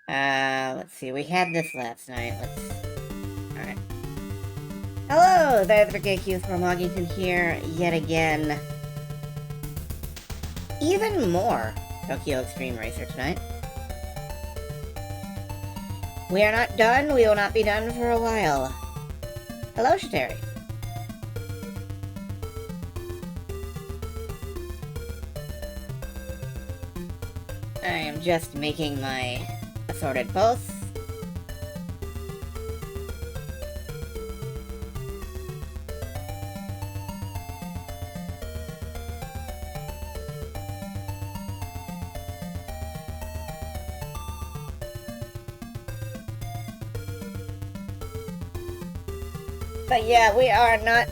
Let's see, we had this last night, alright. Hello, there's the Youth from Loggington here, yet again. Even more Tokyo Xtreme Racer tonight. We are not done, we will not be done for a while. Hello, Shateri. I am just making my assorted posts. But yeah, we are not,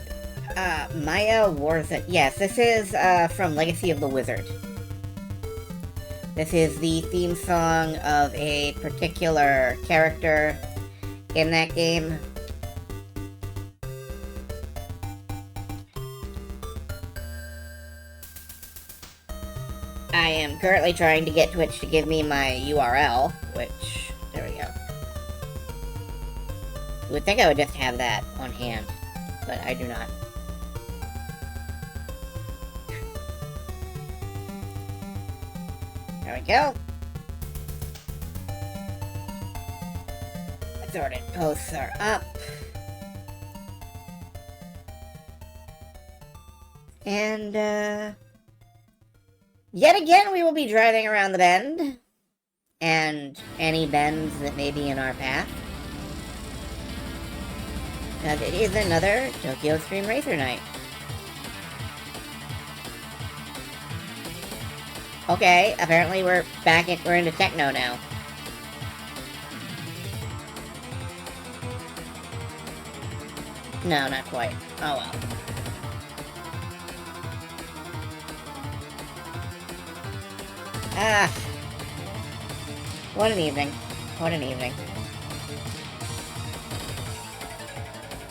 Maya Warzit. Yes, this is, from Legacy of the Wizard. This is the theme song of a particular character in that game. I am currently trying to get Twitch to give me my URL, which, there we go. You would think I would just have that on hand, but I do not. There we go. Assorted posts are up. And, yet again we will be driving around the bend, and any bends that may be in our path. Because it is another Tokyo Xtreme Racer night. Okay, apparently we're into techno now. No, not quite. Oh well. Ah. What an evening. What an evening.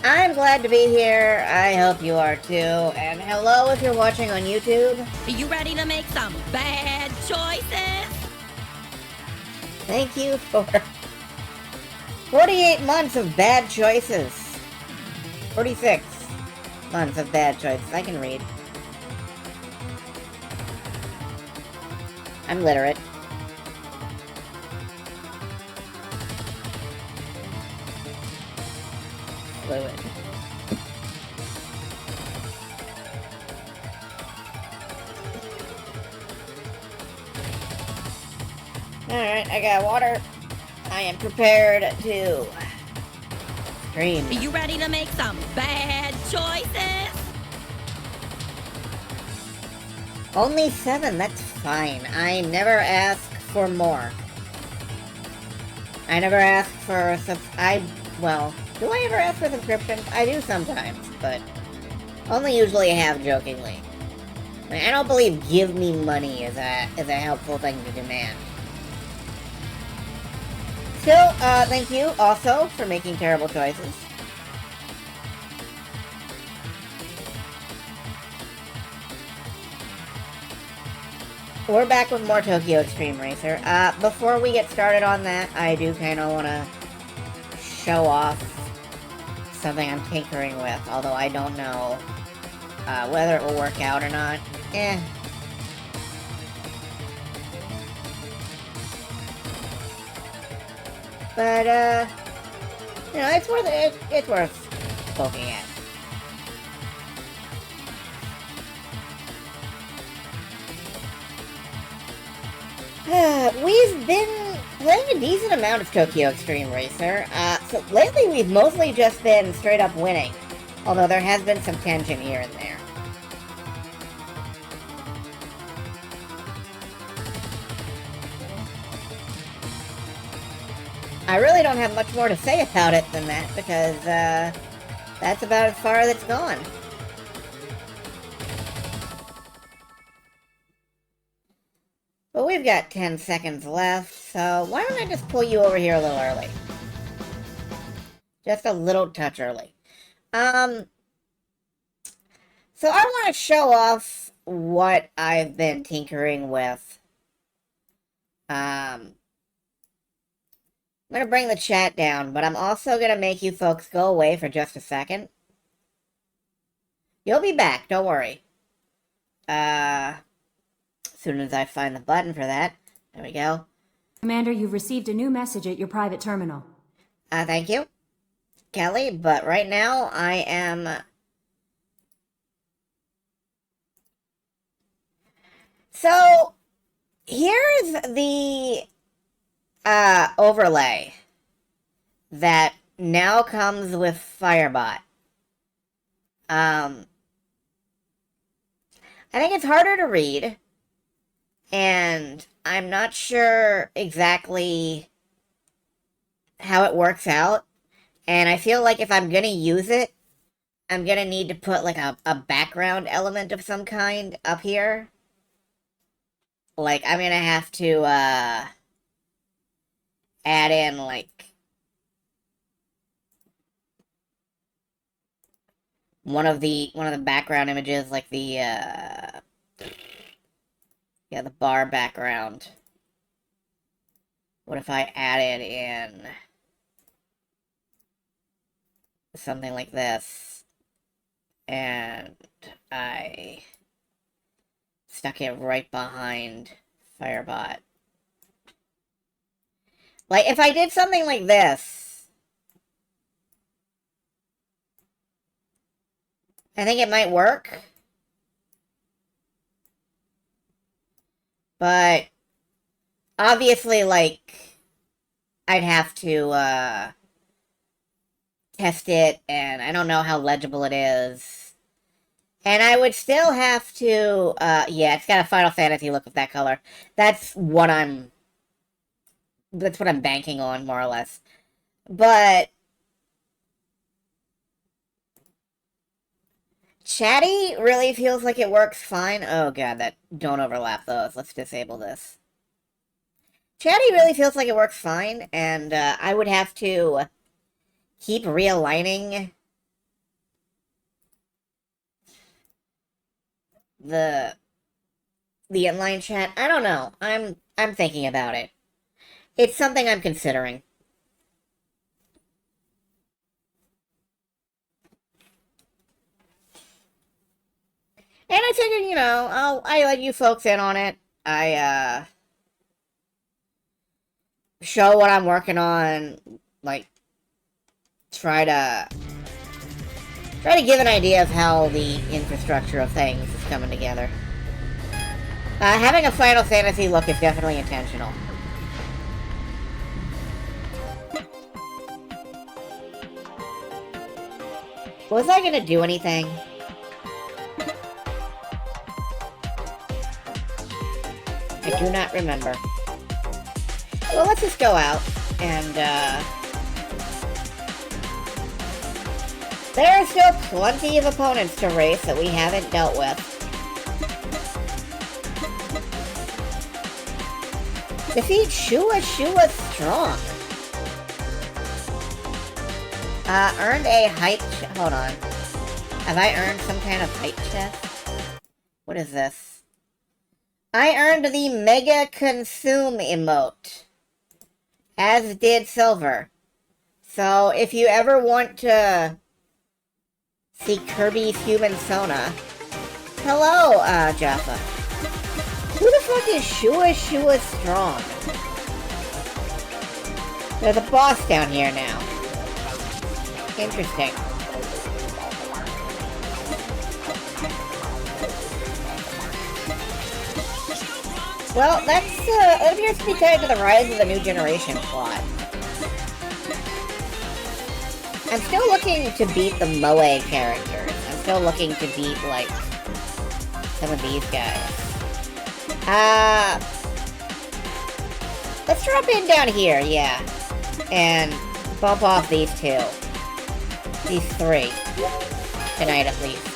I'm glad to be here. I hope you are too. And hello if you're watching on YouTube. Are you ready to make some bad choices? Thank you for 48 months of bad choices. 46 months of bad choices. I can read. I'm literate. Fluid. Alright, I got water. I am prepared to stream. Are you ready to make some bad choices? Only 7, that's fine. I never ask for more. I never ask for well, do I ever ask for subscriptions? I do sometimes, but only usually have jokingly. I don't believe give me money is a helpful thing to demand. Still, thank you also for making terrible choices. We're back with more Tokyo Xtreme Racer. Before we get started on that, I do kind of want to show off something I'm tinkering with, although I don't know whether it will work out or not. But, you know, it's worth poking at. We've been playing a decent amount of Tokyo Xtreme Racer. So lately we've mostly just been straight up winning, although there has been some tension here and there. I really don't have much more to say about it than that, because, that's about as far as it's gone. But we've got 10 seconds left, so why don't I just pull you over here a little early? Just a little touch early. So I want to show off what I've been tinkering with. I'm gonna bring the chat down, but I'm also gonna make you folks go away for just a second. You'll be back, don't worry. As soon as I find the button for that. There we go. Commander, you've received a new message at your private terminal. Thank you, Kelly, but right now I am... So, here's the, overlay that now comes with Firebot. I think it's harder to read, and I'm not sure exactly how it works out, and I feel like if I'm gonna use it, I'm gonna need to put like a background element of some kind up here. Like, I'm gonna have to, add in, like, one of the background images, like the, yeah, the bar background. What if I added in something like this, and I stuck it right behind Firebot? Like, if I did something like this, I think it might work. But, obviously, like, I'd have to, test it, and I don't know how legible it is. And I would still have to, yeah, it's got a Final Fantasy look with that color. That's what I'm banking on, more or less. But Chatty really feels like it works fine. Oh god, don't overlap those. Let's disable this. Chatty really feels like it works fine, and I would have to keep realigning the inline chat. I don't know. I'm thinking about it. It's something I'm considering. And I figured, you know, I let you folks in on it. I show what I'm working on, like try to give an idea of how the infrastructure of things is coming together. Having a Final Fantasy look is definitely intentional. Was I gonna do anything? I do not remember. Well, let's just go out, and, there are still plenty of opponents to race that we haven't dealt with. Defeat Shua Strong. Earned a height... Hold on. Have I earned some kind of height chest? What is this? I earned the Mega Consume emote. As did Silver. So, if you ever want to see Kirby's Human Sona... Hello, Jaffa. Who the fuck is Shua Strong? There's a boss down here now. Interesting. Well, it appears to be tied to the Rise of the New Generation plot. I'm still looking to beat the Moe characters. I'm still looking to beat, like, some of these guys. Let's drop in down here, yeah. And bump off these two. These three. Tonight, at least.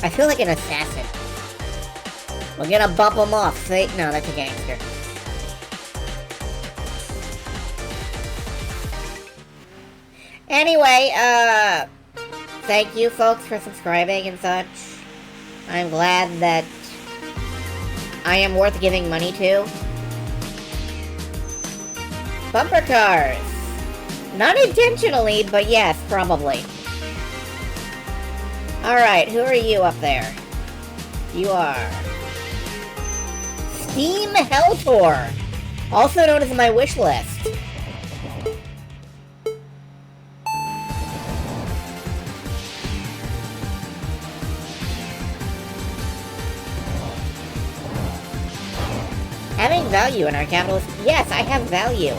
I feel like an assassin. We're gonna bump them off. See? No, that's a gangster. Anyway, thank you folks for subscribing and such. I'm glad that I am worth giving money to? Bumper cars! Not intentionally, but yes, probably. Alright, who are you up there? You are... Steam Hell Tour! Also known as my wish list. Having value in our capitalist... Yes, I have value.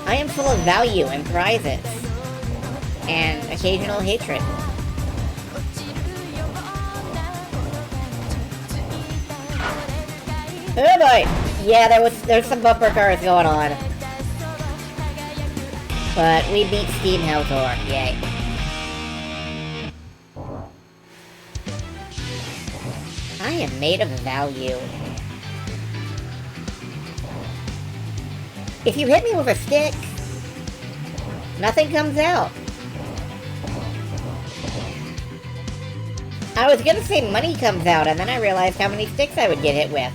I am full of value and prizes. And occasional hatred. Oh boy! Yeah, there's some bumper cars going on. But we beat Steam Hell Tour. Yay. I am made of value. If you hit me with a stick, nothing comes out. I was gonna say money comes out, and then I realized how many sticks I would get hit with.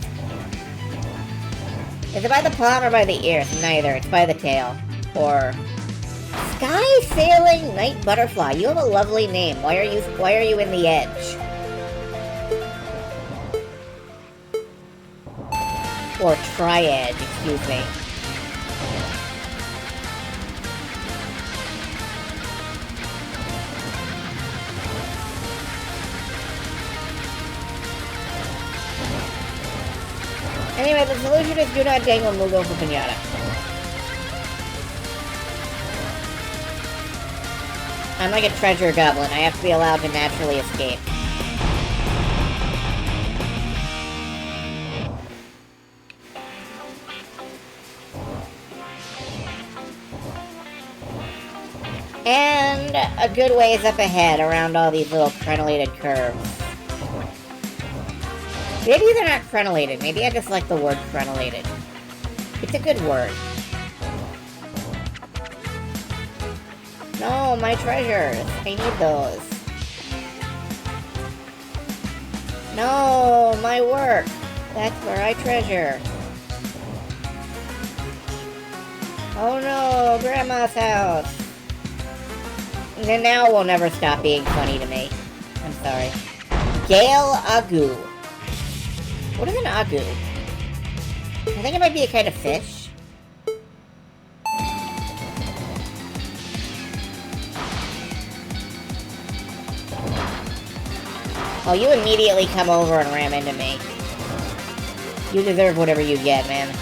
Is it by the palm or by the ear? It's neither. It's by the tail. Or... Sky Sailing Night Butterfly. You have a lovely name. Why are you in the edge? Or Triad, excuse me. Anyway, the solution is do not dangle Mugo for Pinata. I'm like a treasure goblin. I have to be allowed to naturally escape. And a good ways up ahead around all these little crenellated curves. Maybe they're not crenellated. Maybe I just like the word crenellated. It's a good word. No, my treasures. I need those. No, my work. That's where I treasure. Oh no, Grandma's house. And now will never stop being funny to me. I'm sorry. Gale Agu. What is an agu? I think it might be a kind of fish. Oh, you immediately come over and ram into me. You deserve whatever you get, man.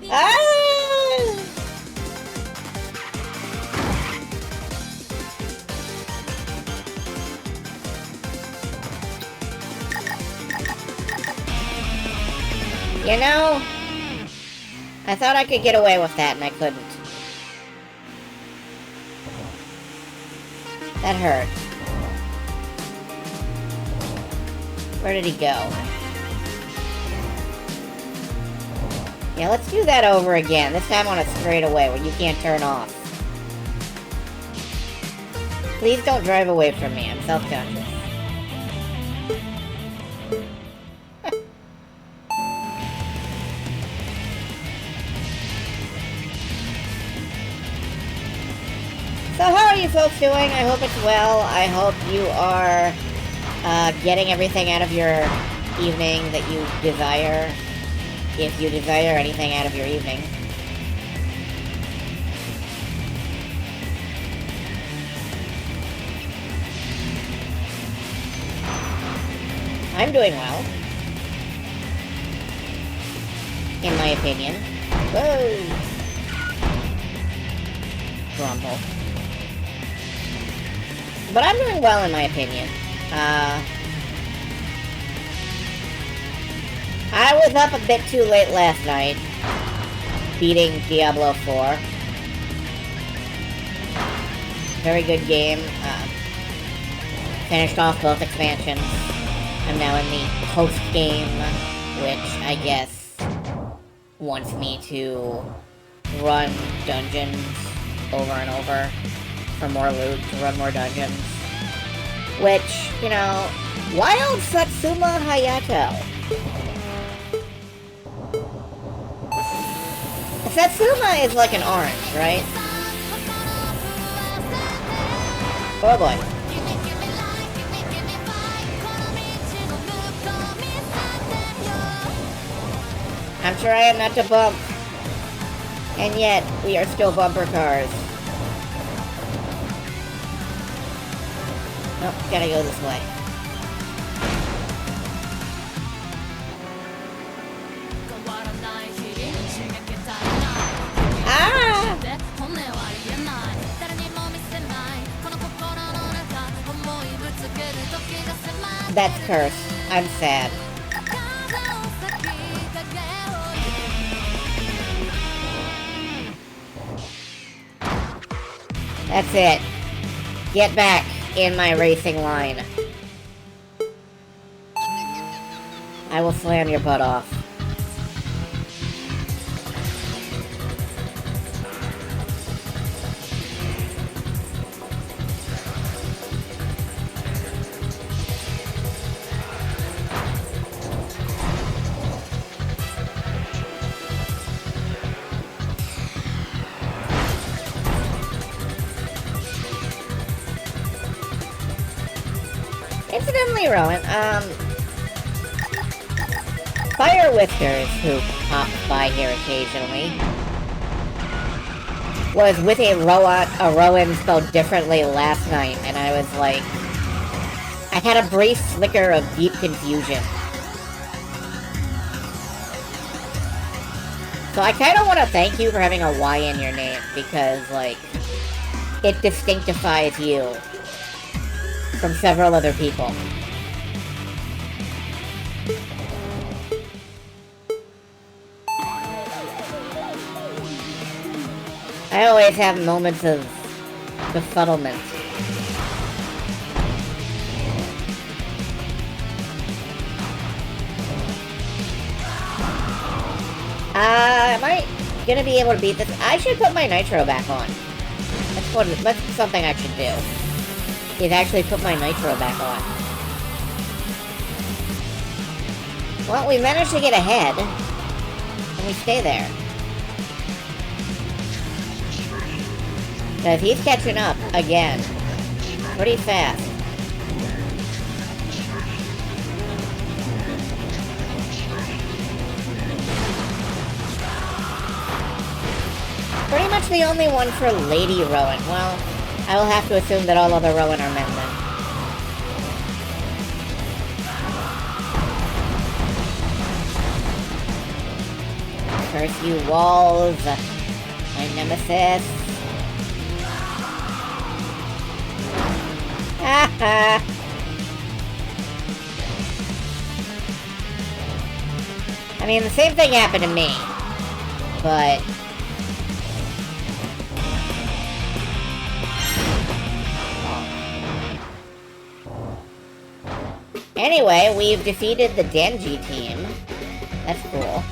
Ah! You know, I thought I could get away with that, and I couldn't. That hurt. Where did he go? Yeah, let's do that over again. This time on a straightaway where you can't turn off. Please don't drive away from me. I'm self-conscious. So how are you folks doing? I hope it's well. I hope you are getting everything out of your evening that you desire. If you desire anything out of your evening. I'm doing well. In my opinion. Whoa! Grumble. But I'm doing well in my opinion. I was up a bit too late last night, beating Diablo 4. Very good game. Finished off both expansions. I'm now in the post-game, which I guess wants me to run dungeons over and over for more loot, to run more dungeons. Which, you know, Wild Satsuma Hayato. Satsuma is like an orange, right? Oh boy. I'm trying not to bump. And yet, we are still bumper cars. Oh, gotta go this way. Ah! That's cursed. I'm sad. That's it. Get back in my racing line. I will slam your butt off. Incidentally, Rowan, Fire Whiskers, who pops by here occasionally, was with a Rowan spelled differently last night, and I was like, I had a brief flicker of deep confusion. So I kind of want to thank you for having a Y in your name, because, like, it distinctifies you from several other people. I always have moments of befuddlement. Am I gonna be able to beat this? I should put my nitro back on. That's something I should do. Is actually put my nitro back on. Well, we managed to get ahead. And we stay there. Because he's catching up again. Pretty fast. Pretty much the only one for Lady Rowan. Well, I will have to assume that all other Rowan are men then. Curse you, walls. My nemesis. Haha. I mean, the same thing happened to me. But anyway, we've defeated the Denji team. That's cool.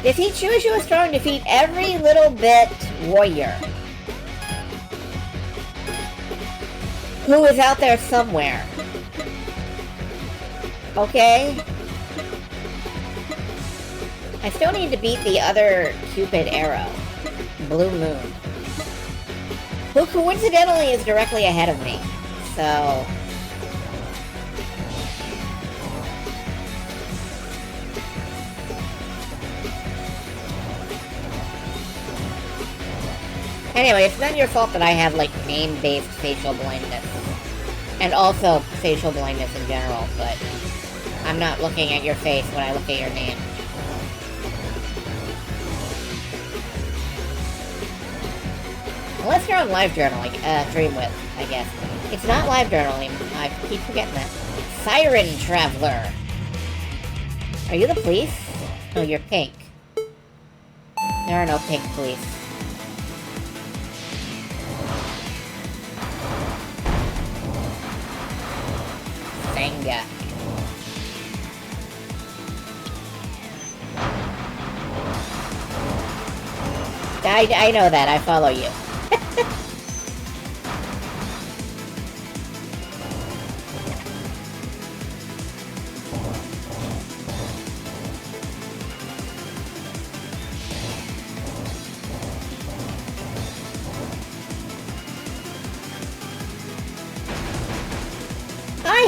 Defeat Shuishu Strong, defeat every little bit warrior who is out there somewhere. Okay? I still need to beat the other Cupid arrow. Blue Moon. Who coincidentally is directly ahead of me. So anyway, it's not your fault that I have, like, name-based facial blindness. And also facial blindness in general, but I'm not looking at your face when I look at your name. Unless you're on live journaling, Dream with, I guess. It's not live journaling. I keep forgetting that. Siren Traveler. Are you the police? No, you're pink. There are no pink police. Senga. I know that. I follow you.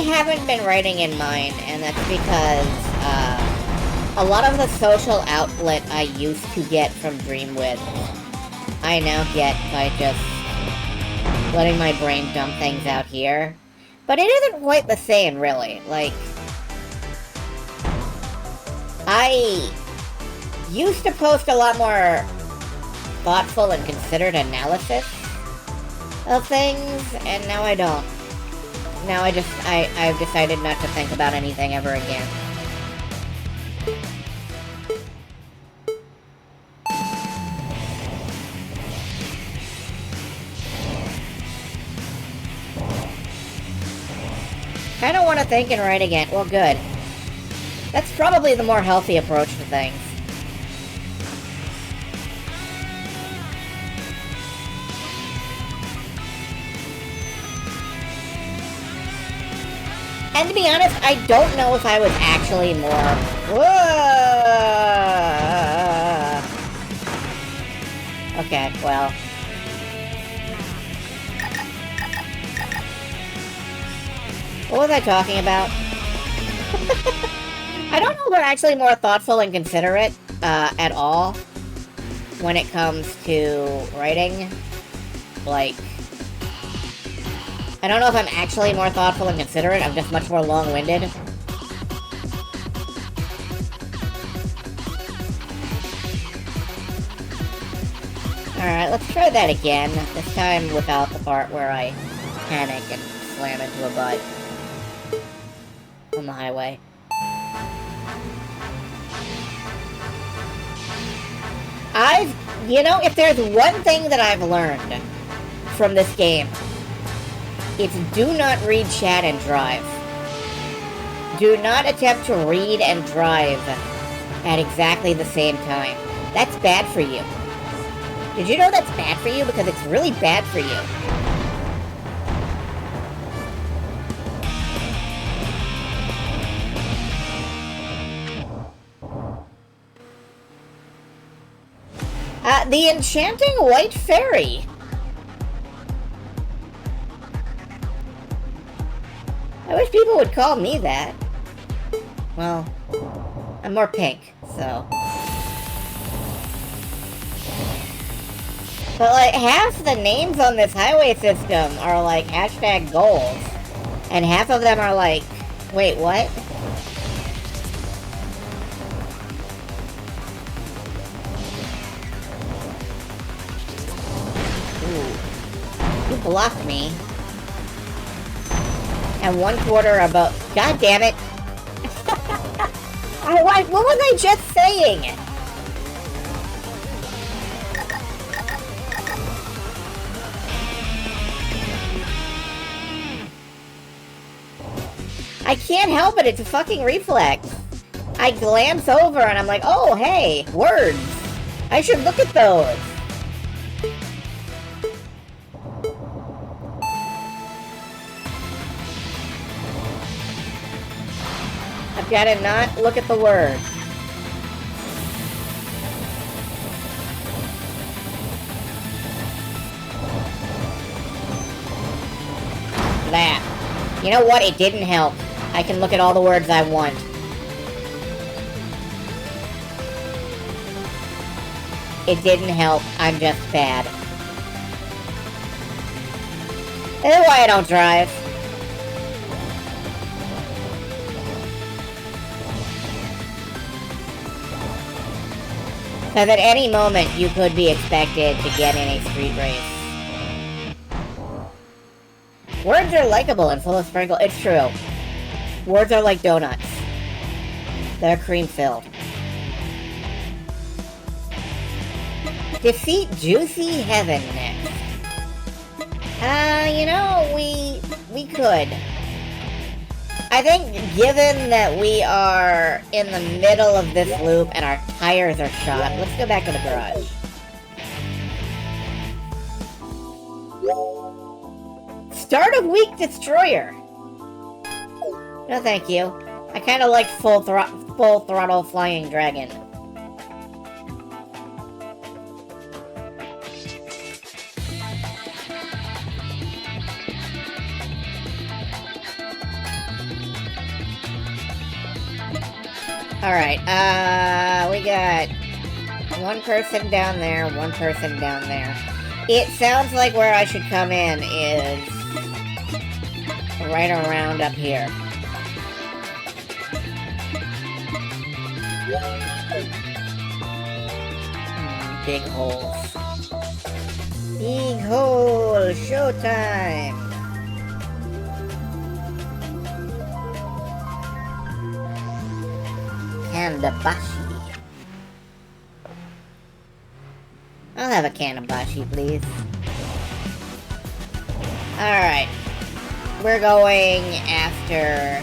haven't been writing in mine, and that's because a lot of the social outlet I used to get from Dreamwidth, I now get by just letting my brain dump things out here. But it isn't quite the same, really. Like, I used to post a lot more thoughtful and considered analysis of things, and now I don't. Now I've decided not to think about anything ever again. I don't want to think and write again. Well, good. That's probably the more healthy approach to things. And to be honest, I don't know if I was actually more... Whoa! Okay, well... What was I talking about? I don't know if we're actually more thoughtful and considerate at all when it comes to writing. Like, I don't know if I'm actually more thoughtful and considerate. I'm just much more long-winded. Alright, let's try that again. This time without the part where I panic and slam into a butt on the highway. You know, if there's one thing that I've learned from this game, it's do not read chat and drive. Do not attempt to read and drive at exactly the same time. That's bad for you. Did you know that's bad for you? Because it's really bad for you. The Enchanting White Fairy. I wish people would call me that. Well, I'm more pink, so... But, like, half the names on this highway system are, like, hashtag goals. And half of them are like, wait, what? Ooh. You blocked me. And 1/4 about... God damn it! What was I just saying? I can't help it, it's a fucking reflex. I glance over and I'm like, oh, hey, words. I should look at those. I've got to not look at the word. That. You know what? It didn't help. I can look at all the words I want. It didn't help. I'm just bad. That's why I don't drive. Because at any moment, you could be expected to get in a street race. Words are likable and full of sprinkle. It's true. Words are like donuts. They're cream-filled. Defeat Juicy Heaven next. You know, we could. I think given that we are in the middle of this loop and our tires are shot, let's go back to the garage. Start of Week Destroyer. No, thank you. I kind of like full throttle flying dragon. Alright, we got one person down there, one person down there. It sounds like where I should come in is right around up here. Big holes. Big hole! Showtime! Kandabashi. I'll have a kandabashi, please. Alright. We're going after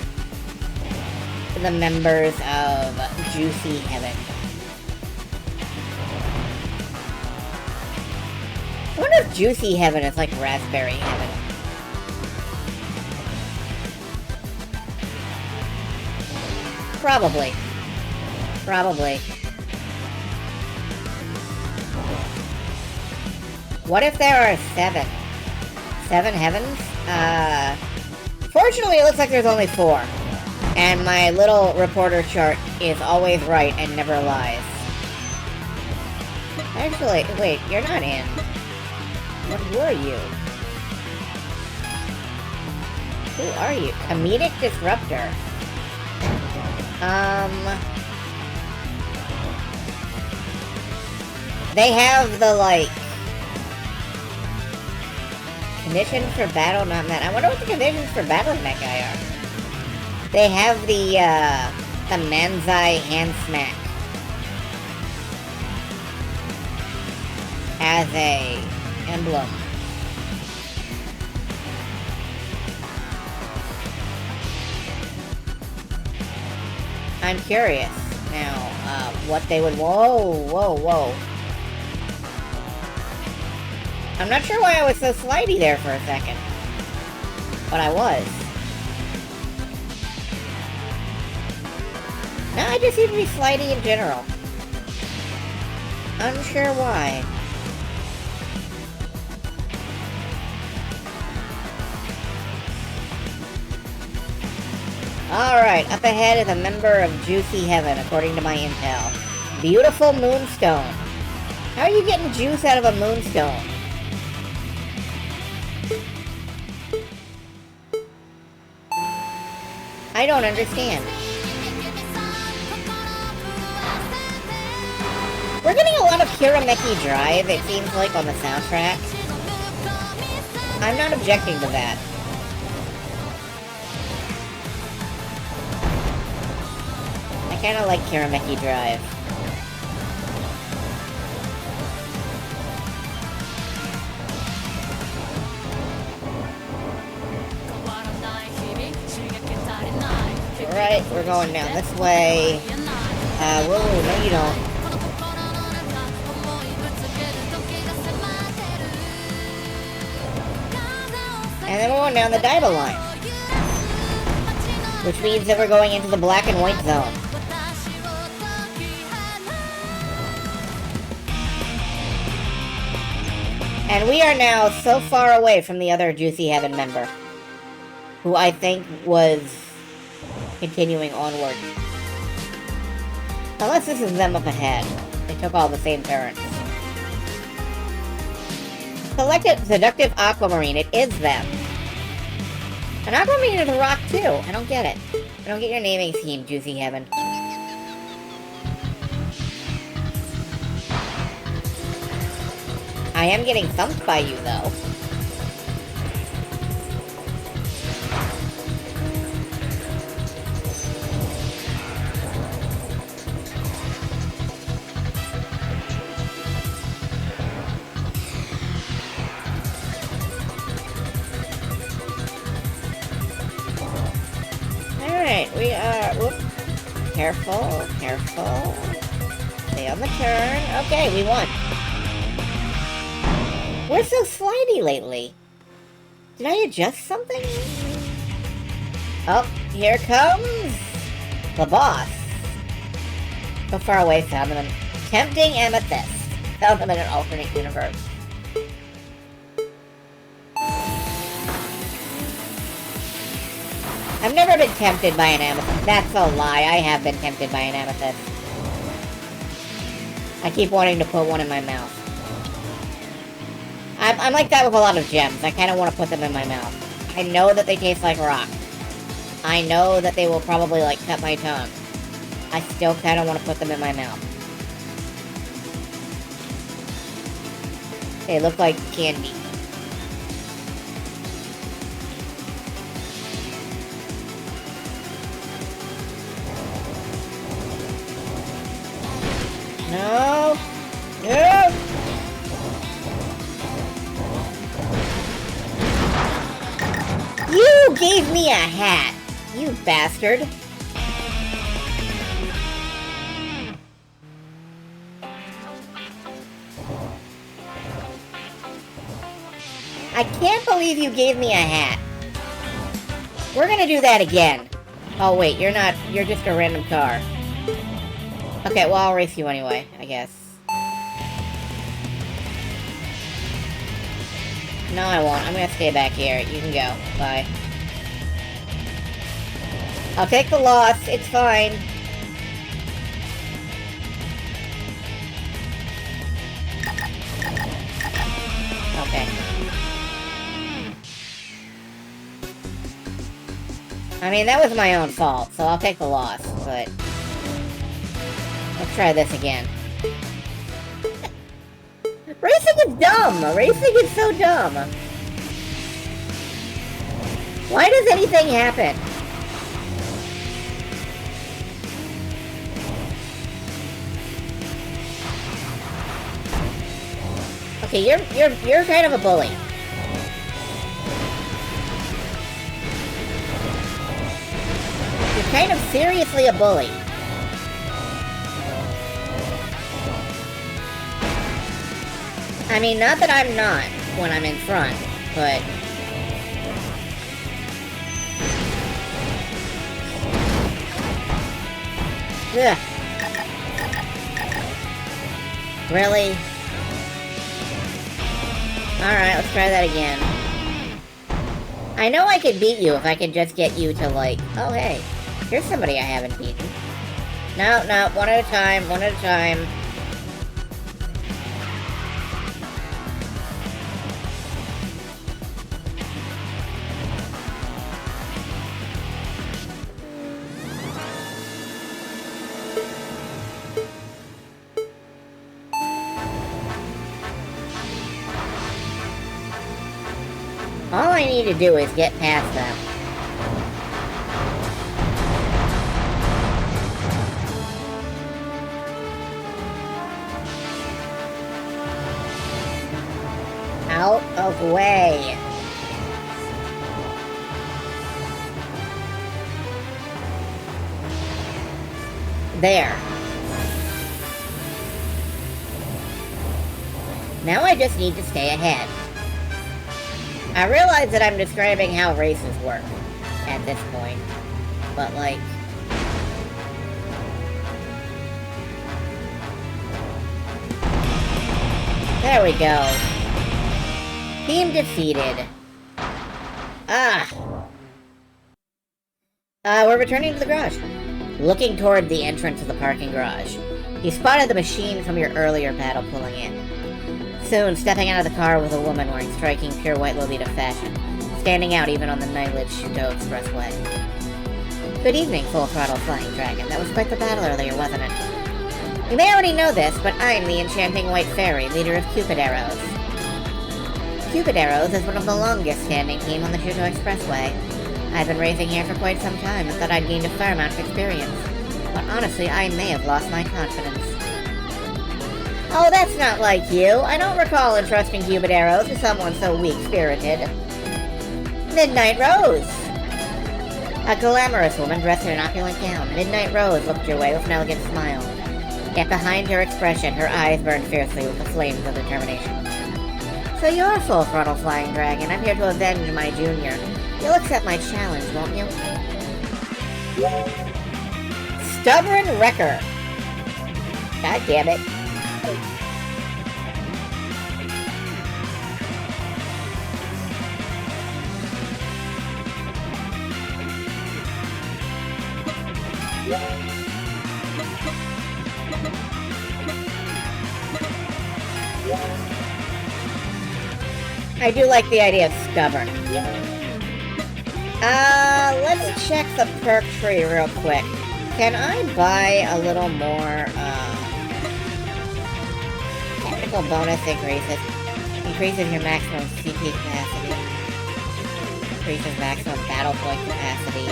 the members of Juicy Heaven. I wonder if Juicy Heaven is like Raspberry Heaven. Probably. Probably. What if there are 7? 7 heavens? Fortunately, it looks like there's only 4. And my little reporter chart is always right and never lies. Actually, wait, you're not in. What were you? Who are you? Comedic Disruptor. They have the, like, conditions for battle not met. I wonder what the conditions for battling that guy are. They have the Manzai hand smack as a emblem. I'm curious now, what they would... Whoa. I'm not sure why I was so slidey there for a second. But I was. No, I just seem to be slidey in general. Unsure why. Alright, up ahead is a member of Juicy Heaven, according to my intel. Beautiful moonstone. How are you getting juice out of a moonstone? I don't understand. We're getting a lot of Kirameki Drive, it seems like, on the soundtrack. I'm not objecting to that. I kinda like Kirameki Drive. Alright, we're going down this way. Whoa, no you don't. And then we're going down the Daiba line. Which means that we're going into the black and white zone. And we are now so far away from the other Juicy Heaven member, who I think was continuing onward. Unless this is them up ahead. They took all the same turns. Seductive Aquamarine, it is them. An Aquamarine is a rock too. I don't get it. I don't get your naming scheme, Juicy Heaven. I am getting thumped by you, though. Alright, we are... Whoop. Careful, careful. Stay on the turn. Okay, we won. We're so slidey lately. Did I adjust something? Oh, here comes the boss. So far away, found him in Tempting Amethyst. Found him in an alternate universe. I've never been tempted by an amethyst. That's a lie. I have been tempted by an amethyst. I keep wanting to put one in my mouth. I'm like that with a lot of gems. I kind of want to put them in my mouth. I know that they taste like rock. I know that they will probably, like, cut my tongue. I still kind of want to put them in my mouth. They look like candy. No! No! You gave me a hat, you bastard. I can't believe you gave me a hat. We're gonna do that again. Oh wait, you're not, you're just a random car. Okay, well I'll race you anyway, I guess. No, I won't. I'm gonna stay back here. You can go. Bye. I'll take the loss. It's fine. Okay. I mean, that was my own fault, so I'll take the loss, but... let's try this again. Racing is dumb! Racing is so dumb! Why does anything happen? Okay, you're kind of a bully. You're kind of seriously a bully. I mean, not that I'm not when I'm in front, but... ugh. Really? Alright, let's try that again. I know I could beat you if I could just get you to, like... oh, hey, here's somebody I haven't beaten. No, no, one at a time, one at a time. All I need to do is get past them. Out of the way. There. Now I just need to stay ahead. I realize that I'm describing how races work at this point, but like... there we go. Team defeated. We're returning to the garage. Looking toward the entrance of the parking garage, you spotted the machine from your earlier battle pulling in. Soon, stepping out of the car was a woman wearing striking pure white Lolita fashion, standing out even on the night-lit Shuto Expressway. Good evening, full-throttle flying dragon. That was quite the battle earlier, wasn't it? You may already know this, but I'm the enchanting white fairy, leader of Cupid Arrows. Cupid Arrows is one of the longest-standing team on the Shuto Expressway. I've been racing here for quite some time and thought I'd gained a fair amount of experience. But honestly, I may have lost my confidence. Oh, that's not like you. I don't recall entrusting Cupid Arrows to someone so weak-spirited. Midnight Rose! A glamorous woman dressed in an opulent gown, Midnight Rose looked your way with an elegant smile. Yet behind her expression, her eyes burned fiercely with the flames of determination. So you're full-throttle flying dragon. I'm here to avenge my junior. You'll accept my challenge, won't you? Stubborn Wrecker! God damn it. I do like the idea of stubborn. Let's check the perk tree real quick. Can I buy a little more, technical bonus increases? Increases your maximum CP capacity. Increases maximum battle point capacity.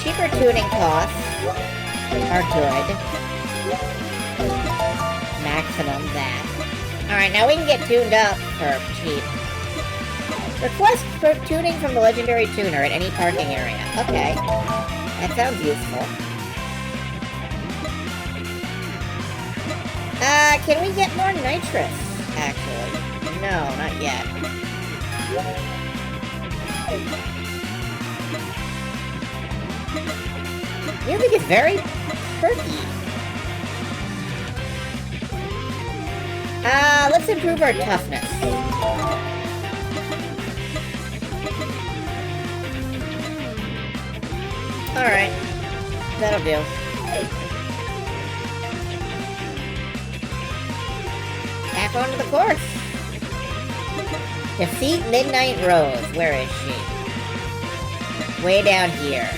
Cheaper tuning costs are good. Maximum that. Alright, now we can get tuned up for cheap. Request for tuning from the legendary tuner at any parking area. Okay. That sounds useful. Can we get more nitrous, actually? No, not yet. Music is very perky. Let's improve our toughness. Alright. That'll do. Back onto the course. Defeat Midnight Rose. Where is she? Way down here.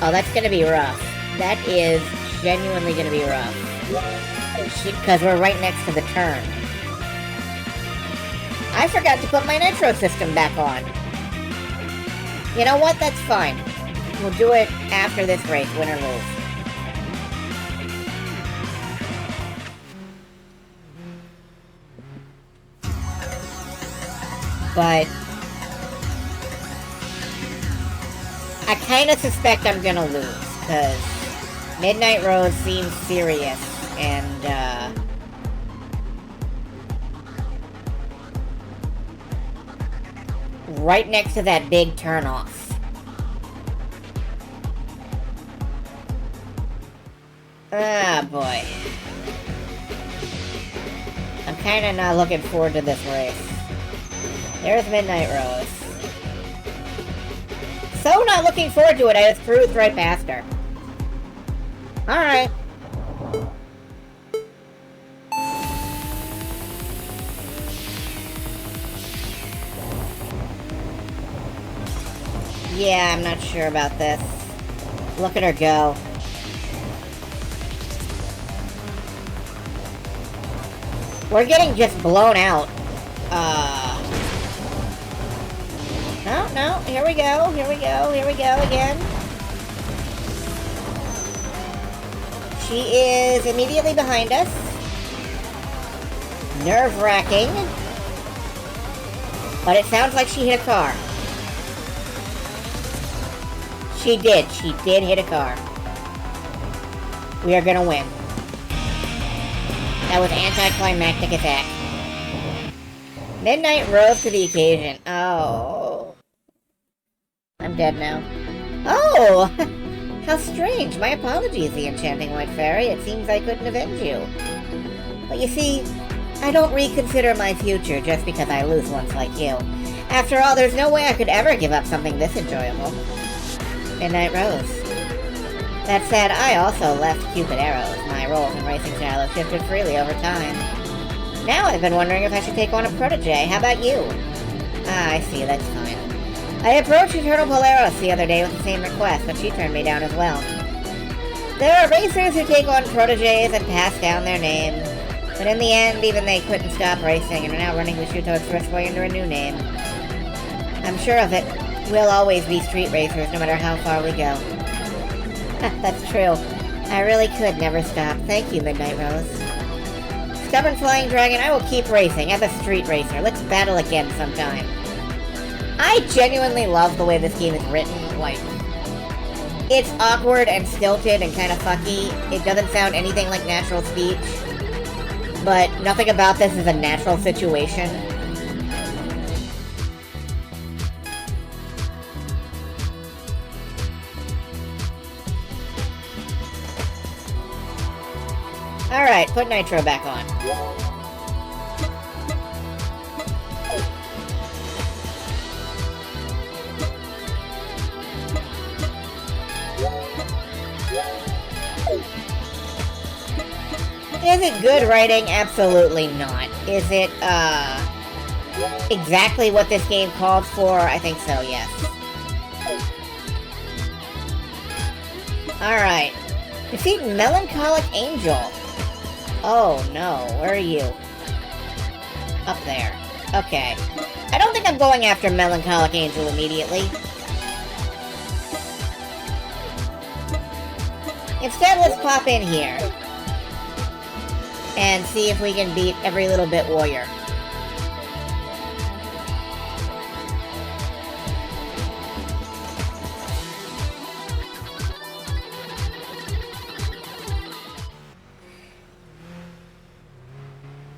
Oh, that's gonna be rough. That is genuinely gonna be rough. Because we're right next to the turn. I forgot to put my nitro system back on. You know what? That's fine. We'll do it after this race, win or lose. But I kind of suspect I'm gonna lose, because Midnight Rose seems serious, and, right next to that big turnoff. Ah, boy. I'm kinda not looking forward to this race. There's Midnight Rose. So not looking forward to it, I just cruised right past her. Alright. Yeah, I'm not sure about this. Look at her go. We're getting just blown out. No, here we go, here we go, here we go again. She is immediately behind us. Nerve-wracking. But it sounds like she hit a car. She did hit a car. We are gonna win. That was anticlimactic attack. Midnight rose to the occasion. Oh. I'm dead now. Oh! How strange. My apologies, the enchanting white fairy. It seems I couldn't avenge you. But you see, I don't reconsider my future just because I lose once like you. After all, there's no way I could ever give up something this enjoyable. Midnight Rose. That said, I also left Cupid Arrows. My roles in racing style have shifted freely over time. Now I've been wondering if I should take on a protege. How about you? Ah, I see, that's fine. I approached Eternal Polaris the other day with the same request, but she turned me down as well. There are racers who take on proteges and pass down their names, but in the end, even they couldn't stop racing and are now running the Shuto Expressway under a new name. I'm sure of it. We'll always be street racers, no matter how far we go. That's true. I really could never stop. Thank you, Midnight Rose. Stubborn Flying Dragon, I will keep racing as a street racer. Let's battle again sometime. I genuinely love the way this game is written. Like, it's awkward and stilted and kind of fucky. It doesn't sound anything like natural speech. But nothing about this is a natural situation. Alright, put Nitro back on. Is it good writing? Absolutely not. Is it, exactly what this game called for? I think so, yes. Alright. Defeat Melancholic Angel. Oh no, where are you? Up there. Okay. I don't think I'm going after Melancholic Angel immediately. Instead, let's pop in here. And see if we can beat Every Little Bit Warrior.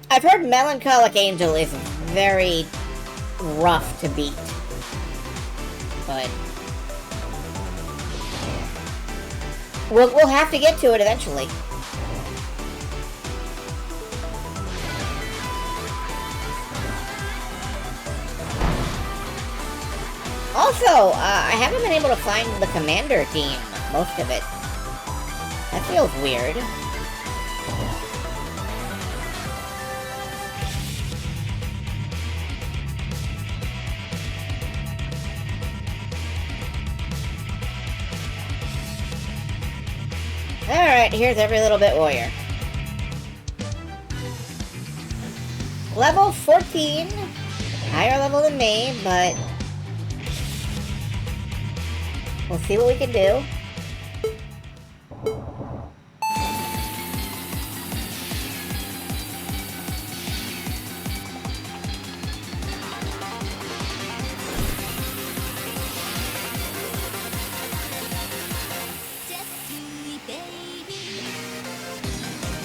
I've heard Melancholic Angel is very rough to beat. But we'll have to get to it eventually. Also, I haven't been able to find the commander team, most of it. That feels weird. Alright, here's Every Little Bit Warrior. Level 14. Higher level than me, but we'll see what we can do.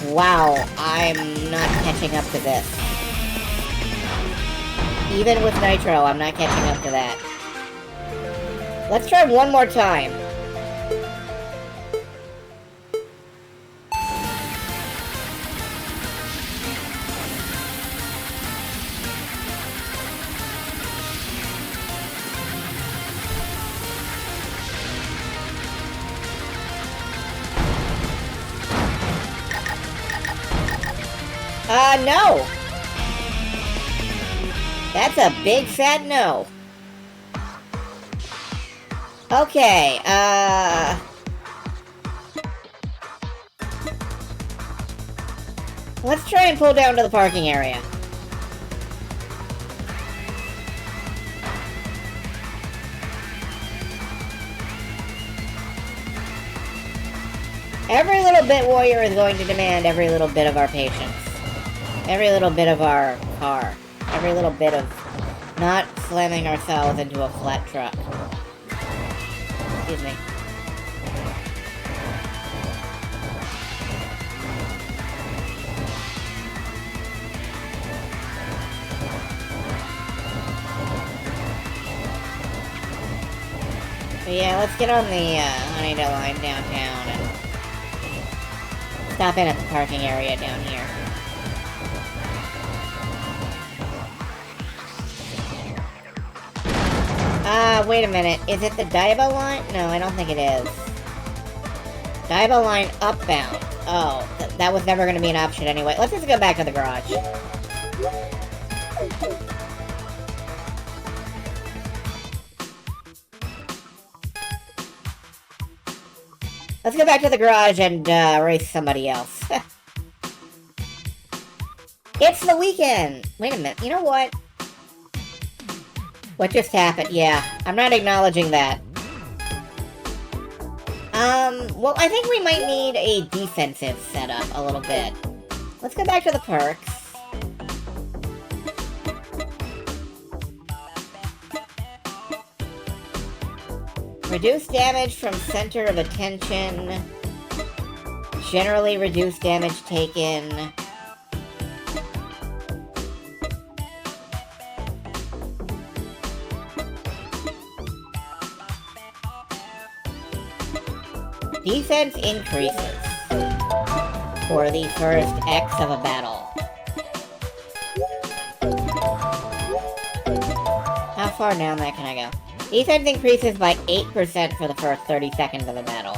Wow, I'm not catching up to this. Even with Nitro, I'm not catching up to that. Let's try one more time. No! That's a big fat no. Okay, let's try and pull down to the parking area. Every Little Bit Warrior is going to demand every little bit of our patience. Every little bit of our car. Every little bit of not slamming ourselves into a flat truck. Excuse me. But yeah, let's get on the Honeydale line downtown and stop in at the parking area down here. Wait a minute. Is it the Diabo line? No, I don't think it is. Diabo line upbound. Oh, that was never going to be an option anyway. Let's just go back to the garage. Let's go back to the garage and race somebody else. It's the weekend! Wait a minute. You know what? What just happened? Yeah, I'm not acknowledging that. Well, I think we might need a defensive setup a little bit. Let's go back to the perks. Reduce damage from center of attention. Generally reduce damage taken. Defense increases for the first X of a battle. How far down that can I go? Defense increases by 8% for the first 30 seconds of a battle.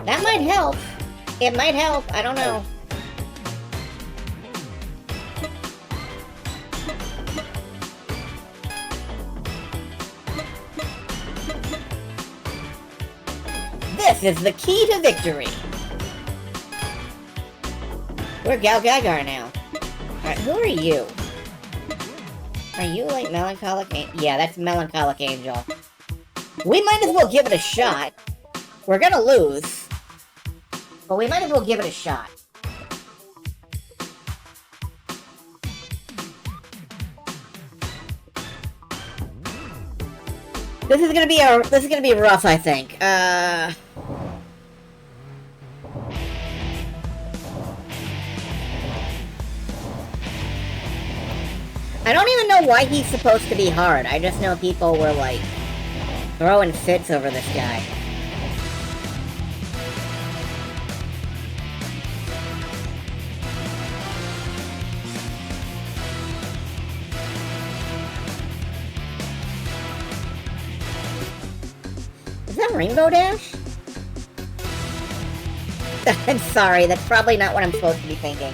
That might help. It might help. I don't know. This is the key to victory. We're Gal Gagar now. Alright, who are you? Are you like Melancholic Angel? Yeah, that's Melancholic Angel. We might as well give it a shot. We're gonna lose. But we might as well give it a shot. This is gonna be rough, I think. I don't even know why he's supposed to be hard. I just know people were like throwing fits over this guy. Is that Rainbow Dash? I'm sorry, that's probably not what I'm supposed to be thinking.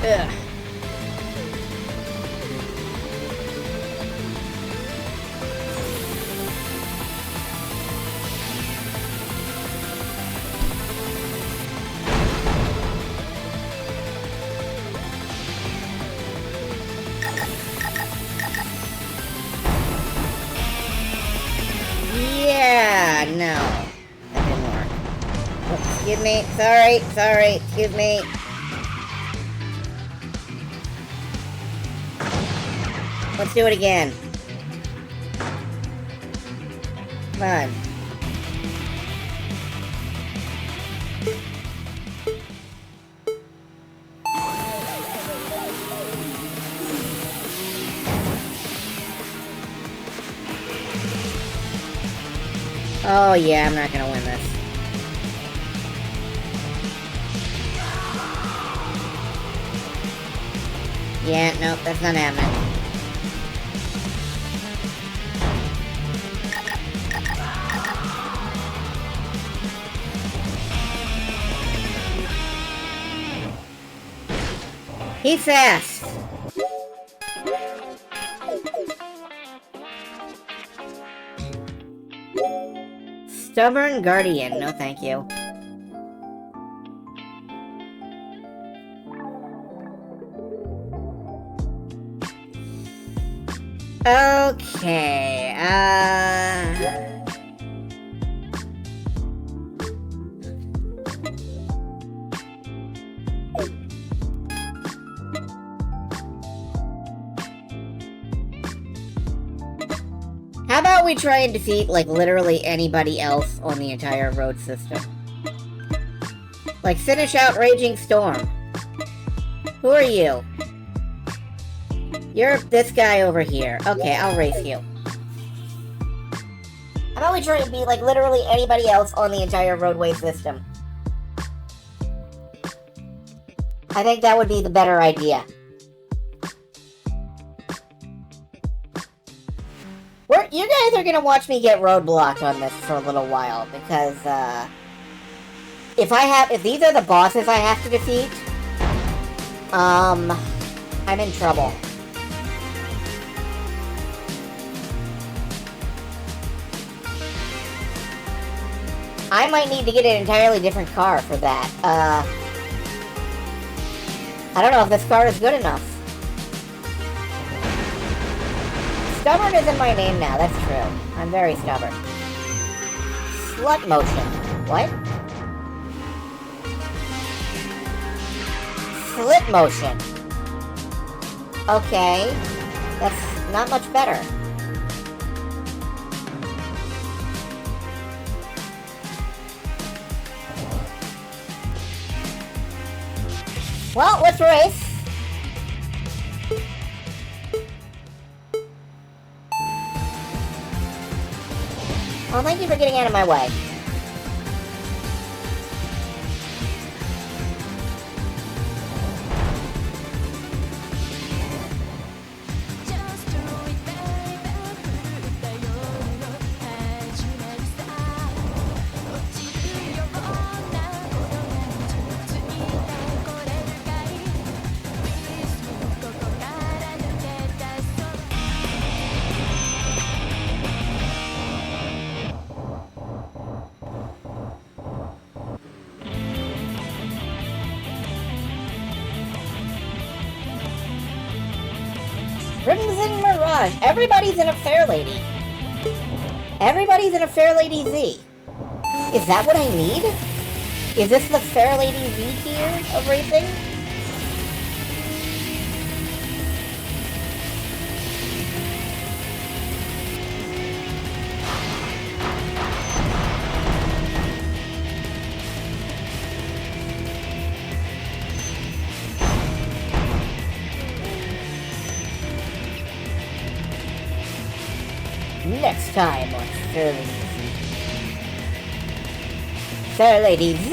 Ugh. Yeah, no. That didn't work. Oh, excuse me. Sorry, excuse me. Let's do it again. Come on. Oh yeah, I'm not gonna win this. Yeah, nope, that's not happening. He's fast! Stubborn Guardian, no thank you. Okay, how about we try and defeat, like, literally anybody else on the entire road system? Like, finish out Raging Storm. Who are you? You're this guy over here. Okay, I'll race you. How about we try and beat, like, literally anybody else on the entire roadway system? I think that would be the better idea. You guys are gonna watch me get roadblocked on this for a little while, because, if these are the bosses I have to defeat, I'm in trouble. I might need to get an entirely different car for that. I don't know if this car is good enough. Stubborn isn't my name now, that's true. I'm very stubborn. Slut motion. What? Slit motion. Okay. That's not much better. Well, let's race. Oh, thank you for getting out of my way. Crimson Mirage. Everybody's in a Fair Lady. Everybody's in a Fair Lady Z. Is that what I need? Is this the Fair Lady Z tier of racing? Next time on Fair Lady Z. Fair Lady Z!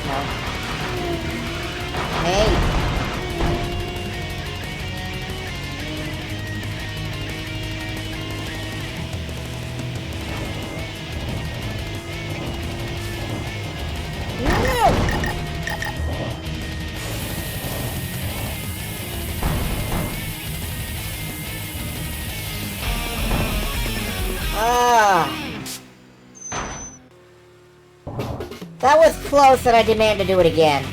No. Hey! That was close and I demand to do it again.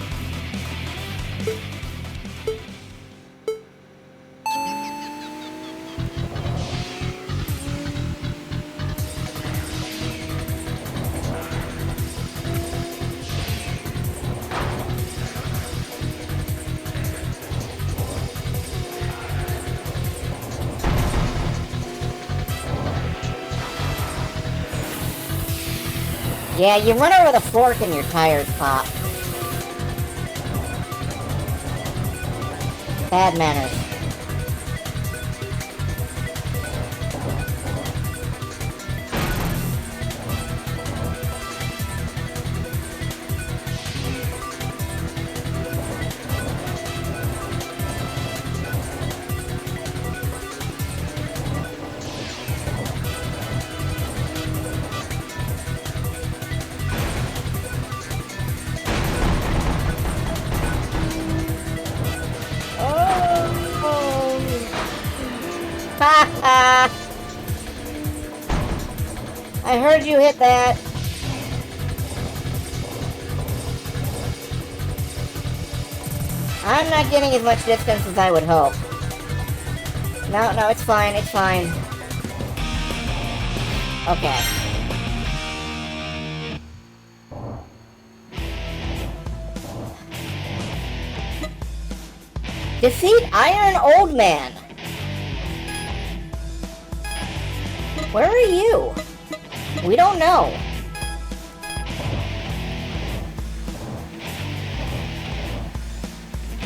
Yeah, you run over the fork and your tires pop. Bad manners. I heard you hit that. I'm not getting as much distance as I would hope. No, it's fine, it's fine. Okay. Defeat Iron Old Man. Where are you? We don't know.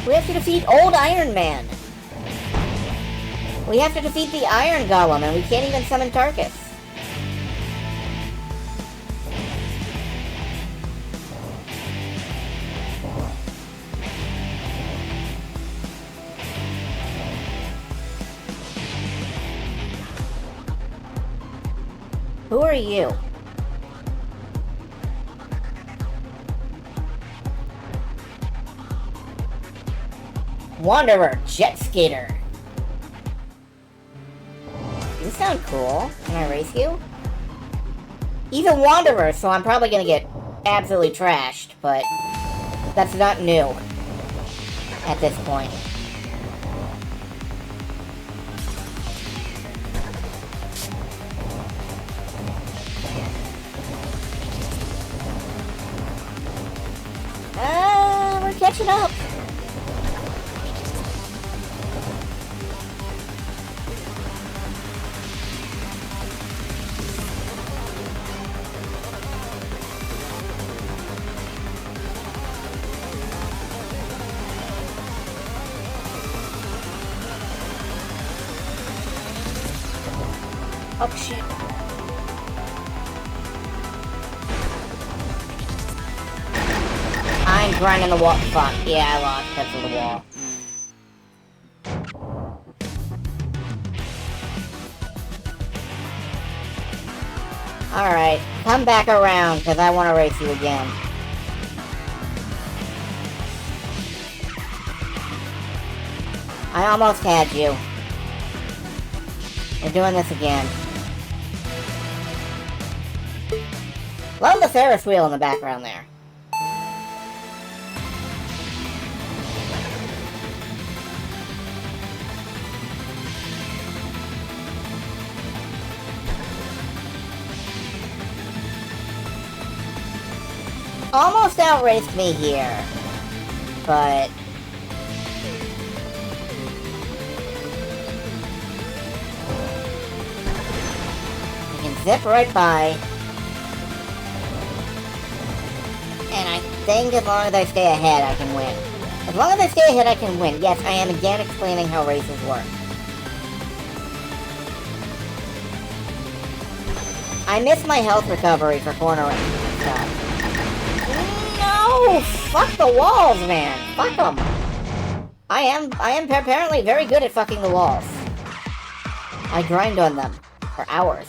We have to defeat Old Iron Man. We have to defeat the Iron Golem, and we can't even summon Tarkus. Who are you? Wanderer Jet Skater. You sound cool. Can I race you? He's a Wanderer, so I'm probably gonna get absolutely trashed, but that's not new at this point. We're catching up. Oh shit. I'm grinding the wall. Fuck. Yeah, I lost because of the wall. Alright, come back around, because I want to race you again. I almost had you. We're doing this again. Love the Ferris wheel in the background there. Almost outraced me here, but I can zip right by, and I think as long as I stay ahead, I can win. As long as I stay ahead, I can win. Yes, I am again explaining how races work. I miss my health recovery for cornering and stuff. No! Fuck the walls, man! Fuck them! I am apparently very good at fucking the walls. I grind on them for hours.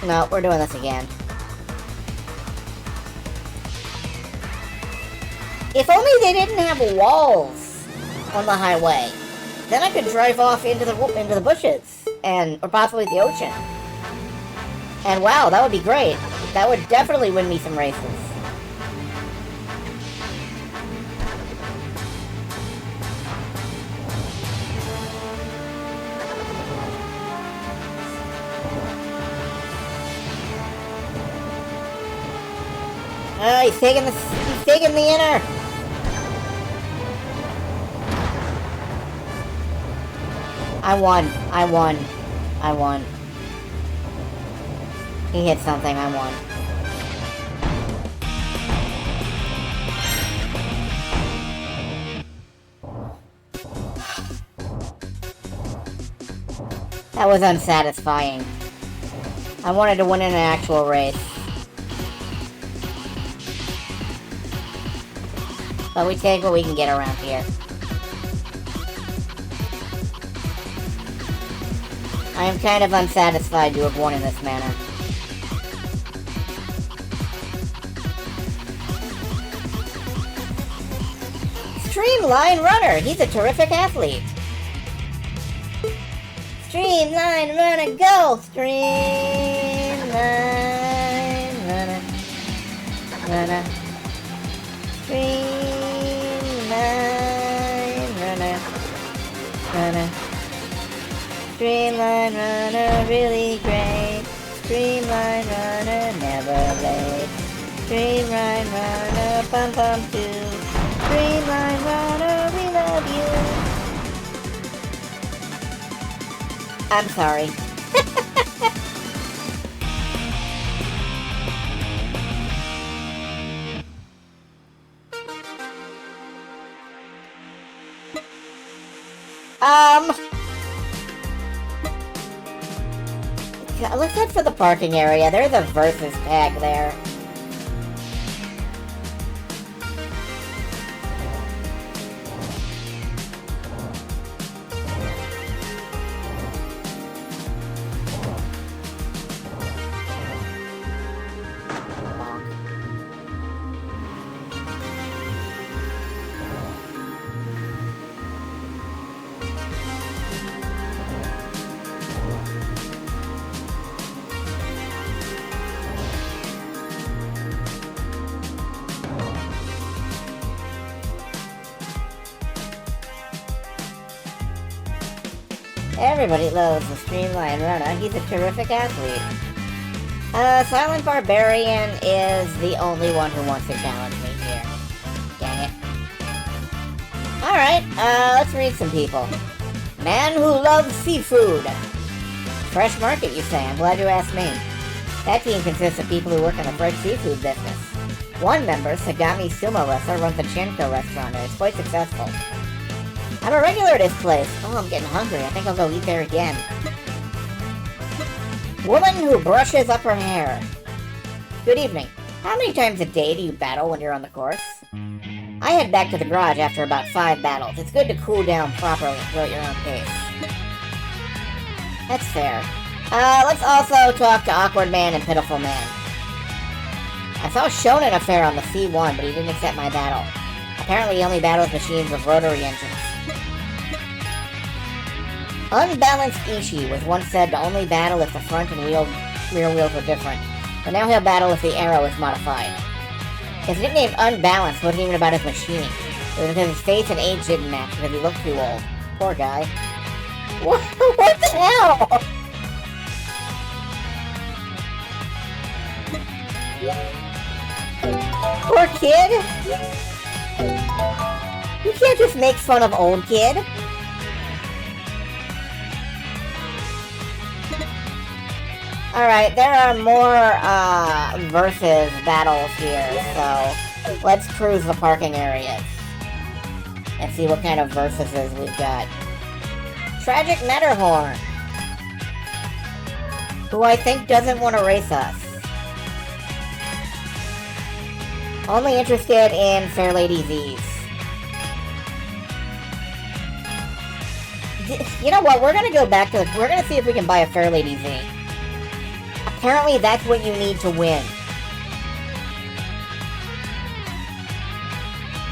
No, we're doing this again. If only they didn't have walls on the highway, then I could drive off into the bushes or possibly the ocean. And wow, that would be great. That would definitely win me some races. Oh, he's taking the inner. I won. He hit something, I won. That was unsatisfying. I wanted to win in an actual race. But we take what we can get around here. I am kind of unsatisfied to have won in this manner. Streamline Runner! He's a terrific athlete! Streamline Runner, go! Streamline Runner. Streamline Runner. Streamline Runner, really great. Streamline Runner, never late. Streamline Runner, pum pum too. Streamline Runner, we love you. I'm sorry. Let's head for the parking area. There's a versus tag there. Everybody loves the Streamline Runner. He's a terrific athlete. Silent Barbarian is the only one who wants to challenge me here. Dang it. Alright, let's read some people. Man who loves seafood. Fresh market, you say? I'm glad you asked me. That team consists of people who work in the fresh seafood business. One member, Sagami Sumo Wrestler, runs a Chinko restaurant and is quite successful. I'm a regular at this place. Oh, I'm getting hungry. I think I'll go eat there again. Woman who brushes up her hair. Good evening. How many times a day do you battle when you're on the course? I head back to the garage after about 5 battles. It's good to cool down properly and go at your own pace. That's fair. Let's also talk to Awkward Man and Pitiful Man. I saw Shonen Affair on the C1, but he didn't accept my battle. Apparently he only battles machines with rotary engines. Unbalanced Ishii was once said to only battle if the front and rear wheels were different, but now he'll battle if the arrow is modified. His nickname Unbalanced wasn't even about his machine. It was because his face and age didn't match because he looked too old. Poor guy. What the hell? Poor kid? You can't just make fun of old kid. Alright, there are more, versus battles here, so let's cruise the parking areas and see what kind of versuses we've got. Tragic Matterhorn, who I think doesn't want to race us. Only interested in Fair Lady Z's. You know what, we're gonna go back to we're gonna see if we can buy a Fair Lady Z. Apparently that's what you need to win.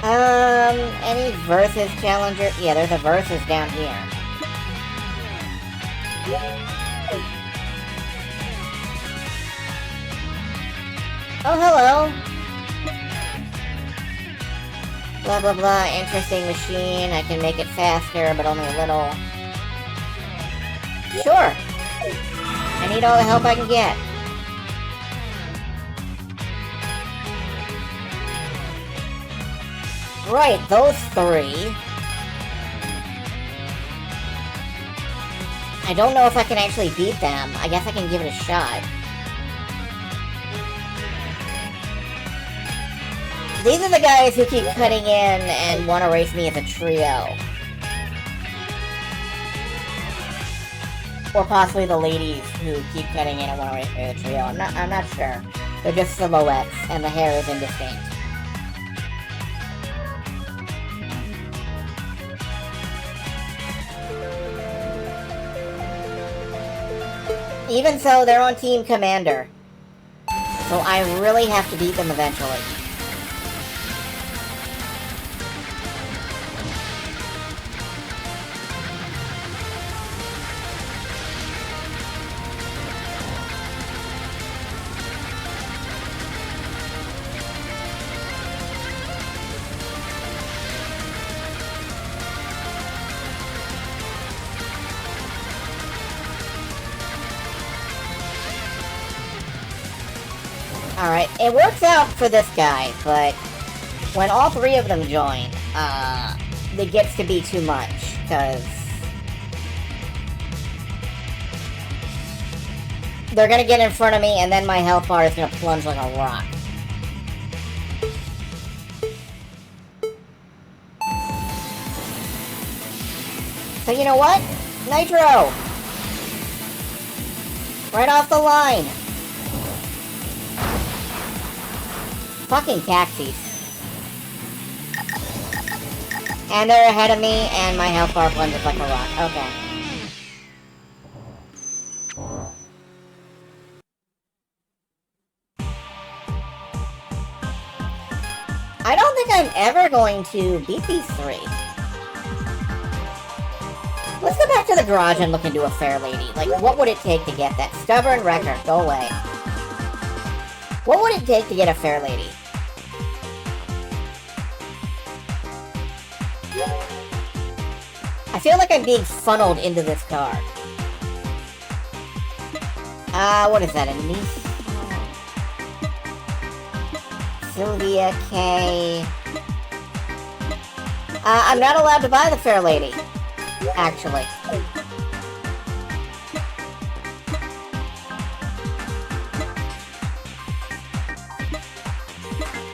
Any versus challenger? Yeah, there's a versus down here. Oh, hello. Blah, blah, blah. Interesting machine. I can make it faster, but only a little. Sure. I need all the help I can get. Right, those three. I don't know if I can actually beat them. I guess I can give it a shot. These are the guys who keep cutting in and want to race me as a trio. Or possibly the ladies who keep cutting in and want to race me as a trio. I'm not sure. They're just silhouettes, and the hair is indistinct. Even so, they're on Team Commander. So I really have to beat them eventually. Alright, it works out for this guy, but when all three of them join, it gets to be too much, because they're gonna get in front of me, and then my health bar is gonna plunge like a rock. So you know what? Nitro! Right off the line! Fucking taxis. And they're ahead of me, and my health bar plunges like a rock. Okay. I don't think I'm ever going to beat these three. Let's go back to the garage and look into a Fair Lady. Like, what would it take to get that? Stubborn Wrecker, go away. What would it take to get a Fair Lady? I feel like I'm being funneled into this car. What is that, a niece? Sylvia K. I'm not allowed to buy the Fair Lady, actually.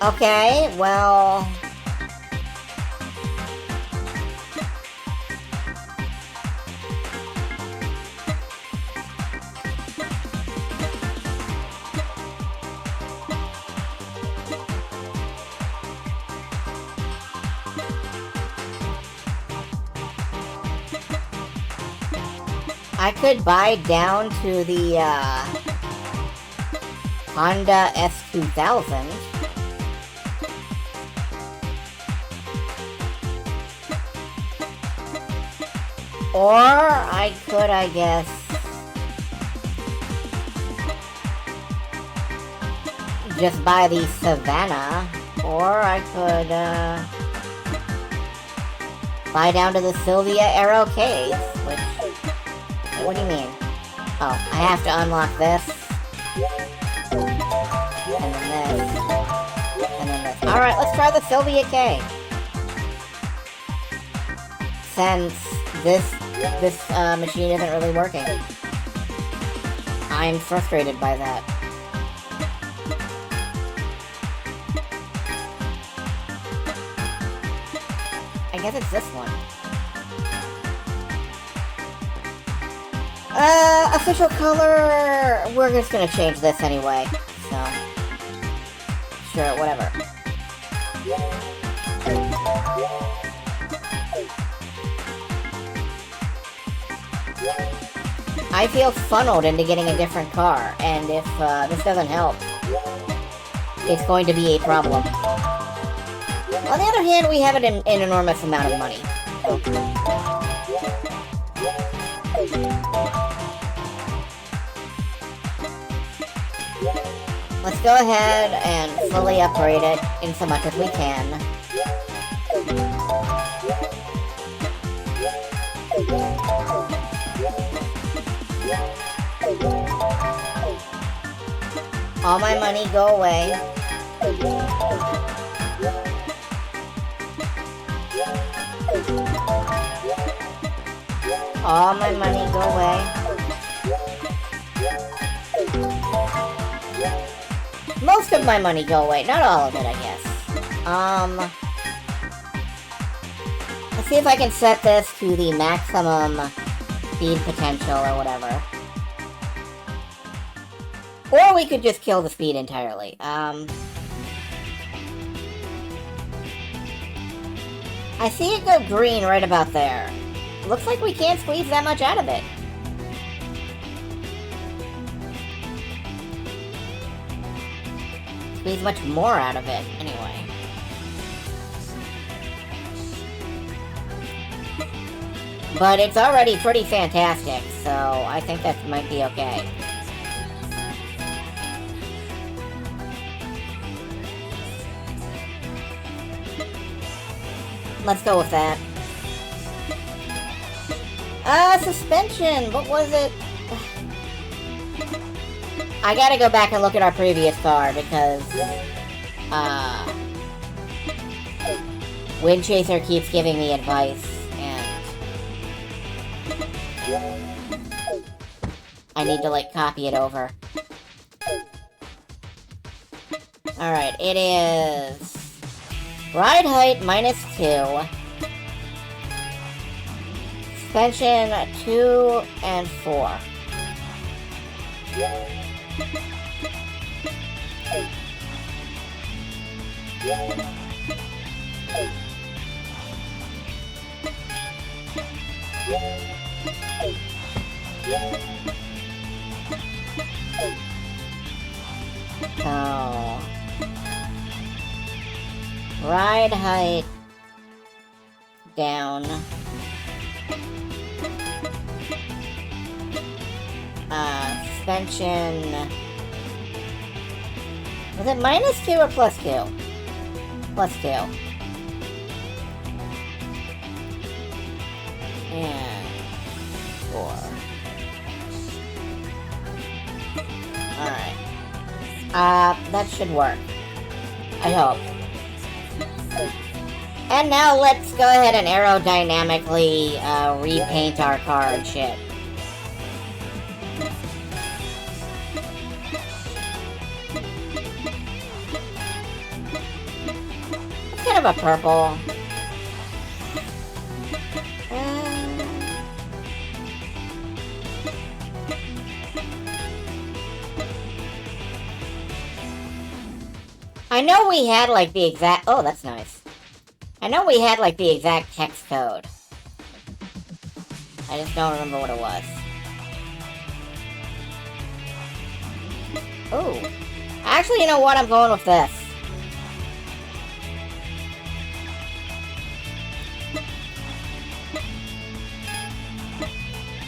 Okay, well... I could buy down to the, Honda S2000. Or I could, I guess, just buy the Savannah, or I could, buy down to the Sylvia Arrow Caves, which, what do you mean? Oh, I have to unlock this, and then this, and then this. Alright, let's try the Sylvia Cave. Since this machine isn't really working. I'm frustrated by that. I guess it's this one. Official color... We're just gonna change this anyway, so... Sure, whatever. I feel funneled into getting a different car, and if this doesn't help, it's going to be a problem. On the other hand, we have an enormous amount of money. Let's go ahead and fully upgrade it in so much as we can. All my money go away. All my money go away. Most of my money go away, not all of it, I guess. Let's see if I can set this to the maximum speed potential or whatever. Or we could just kill the speed entirely. I see it go green right about there. Looks like we can't squeeze that much out of it. Squeeze much more out of it, anyway. But it's already pretty fantastic, so I think that might be okay. Let's go with that. Suspension! What was it? I gotta go back and look at our previous car, because, Wind Chaser keeps giving me advice, and I need to, like, copy it over. Alright, it is... Ride height -2. Suspension 2 and 4. Oh. Ride height down. Suspension. Was it -2 or +2? +2. And 4. Alright. That should work. I hope. And now let's go ahead and aerodynamically repaint our car and shit. It's kind of a purple. I know we had like the exact... Oh, that's nice. I know we had, like, the exact text code. I just don't remember what it was. Oh. Actually, you know what? I'm going with this.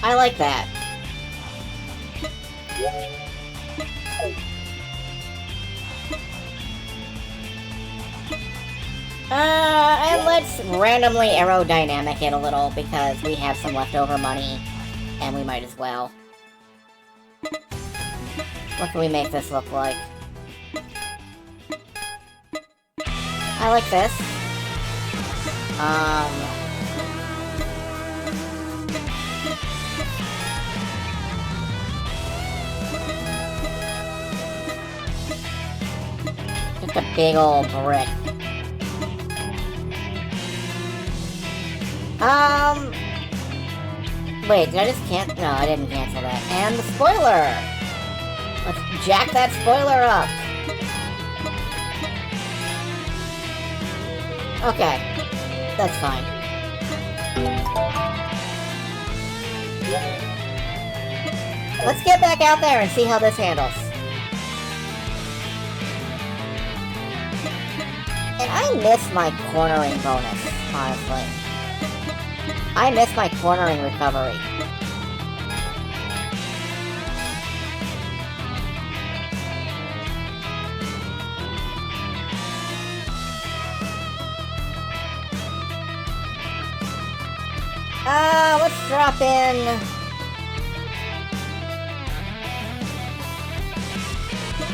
I like that. And let's randomly aerodynamic it a little because we have some leftover money and we might as well. What can we make this look like? I like this. Just a big old brick. Wait, did I just cancel? No, I didn't cancel that. And the spoiler! Let's jack that spoiler up. Okay. That's fine. Let's get back out there and see how this handles. And I miss my cornering bonus, honestly. I miss my cornering recovery. Let's drop in...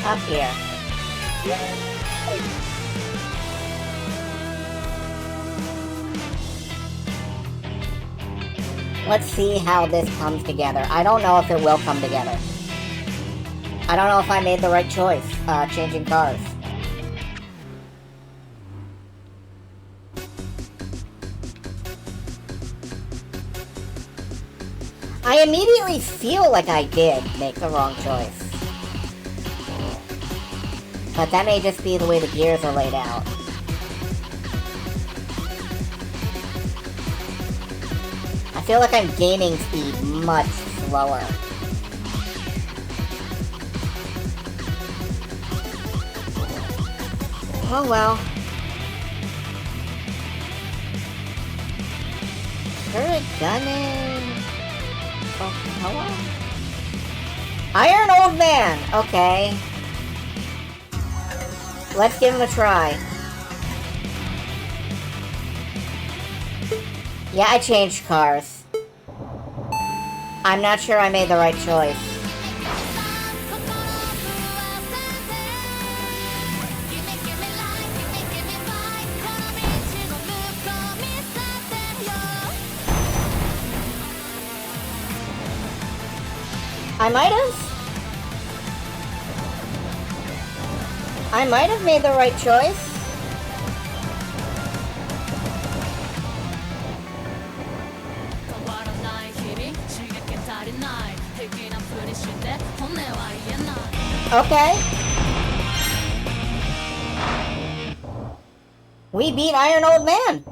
up here. Let's see how this comes together. I don't know if it will come together. I don't know if I made the right choice, changing cars. I immediately feel like I did make the wrong choice. But that may just be the way the gears are laid out. I feel like I'm gaining speed much slower. Oh well. Turret gunning. Oh, hello? Iron Old Man! Okay. Let's give him a try. Yeah, I changed cars. I'm not sure I made the right choice. I might have made the right choice. Okay. We beat Iron Old Man.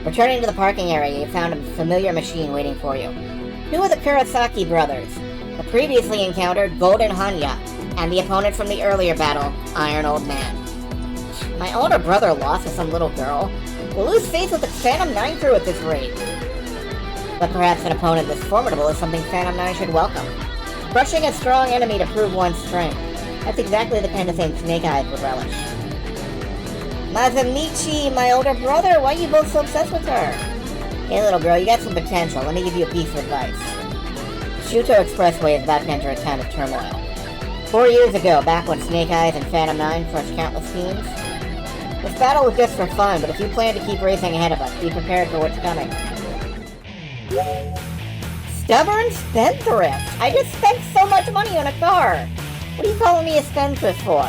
Returning to the parking area, you found a familiar machine waiting for you. Who are the Kurosaki brothers? The previously encountered Golden Hanya, and the opponent from the earlier battle, Iron Old Man. My older brother lost to some little girl. We'll lose faith with the Phantom 9 crew at this rate. But perhaps an opponent this formidable is something Phantom 9 should welcome. Crushing a strong enemy to prove one's strength. That's exactly the kind of thing Snake Eyes would relish. Mazamichi, my older brother, why are you both so obsessed with her? Hey little girl, you got some potential. Let me give you a piece of advice. Shuto Expressway is about to enter a time of turmoil. 4 years ago, back when Snake Eyes and Phantom 9 crushed countless teams, this battle was just for fun, but if you plan to keep racing ahead of us, be prepared for what's coming. Stubborn spendthrift! I just spent so much money on a car! What are you calling me a spendthrift for?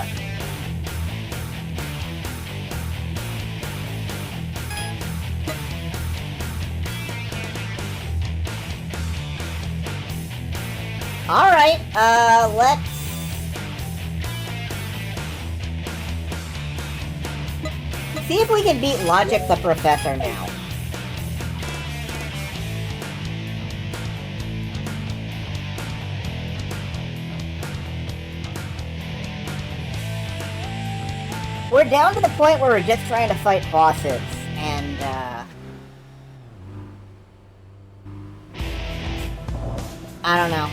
Alright, let's... see if we can beat Logic the Professor now. We're down to the point where we're just trying to fight bosses, and, I don't know.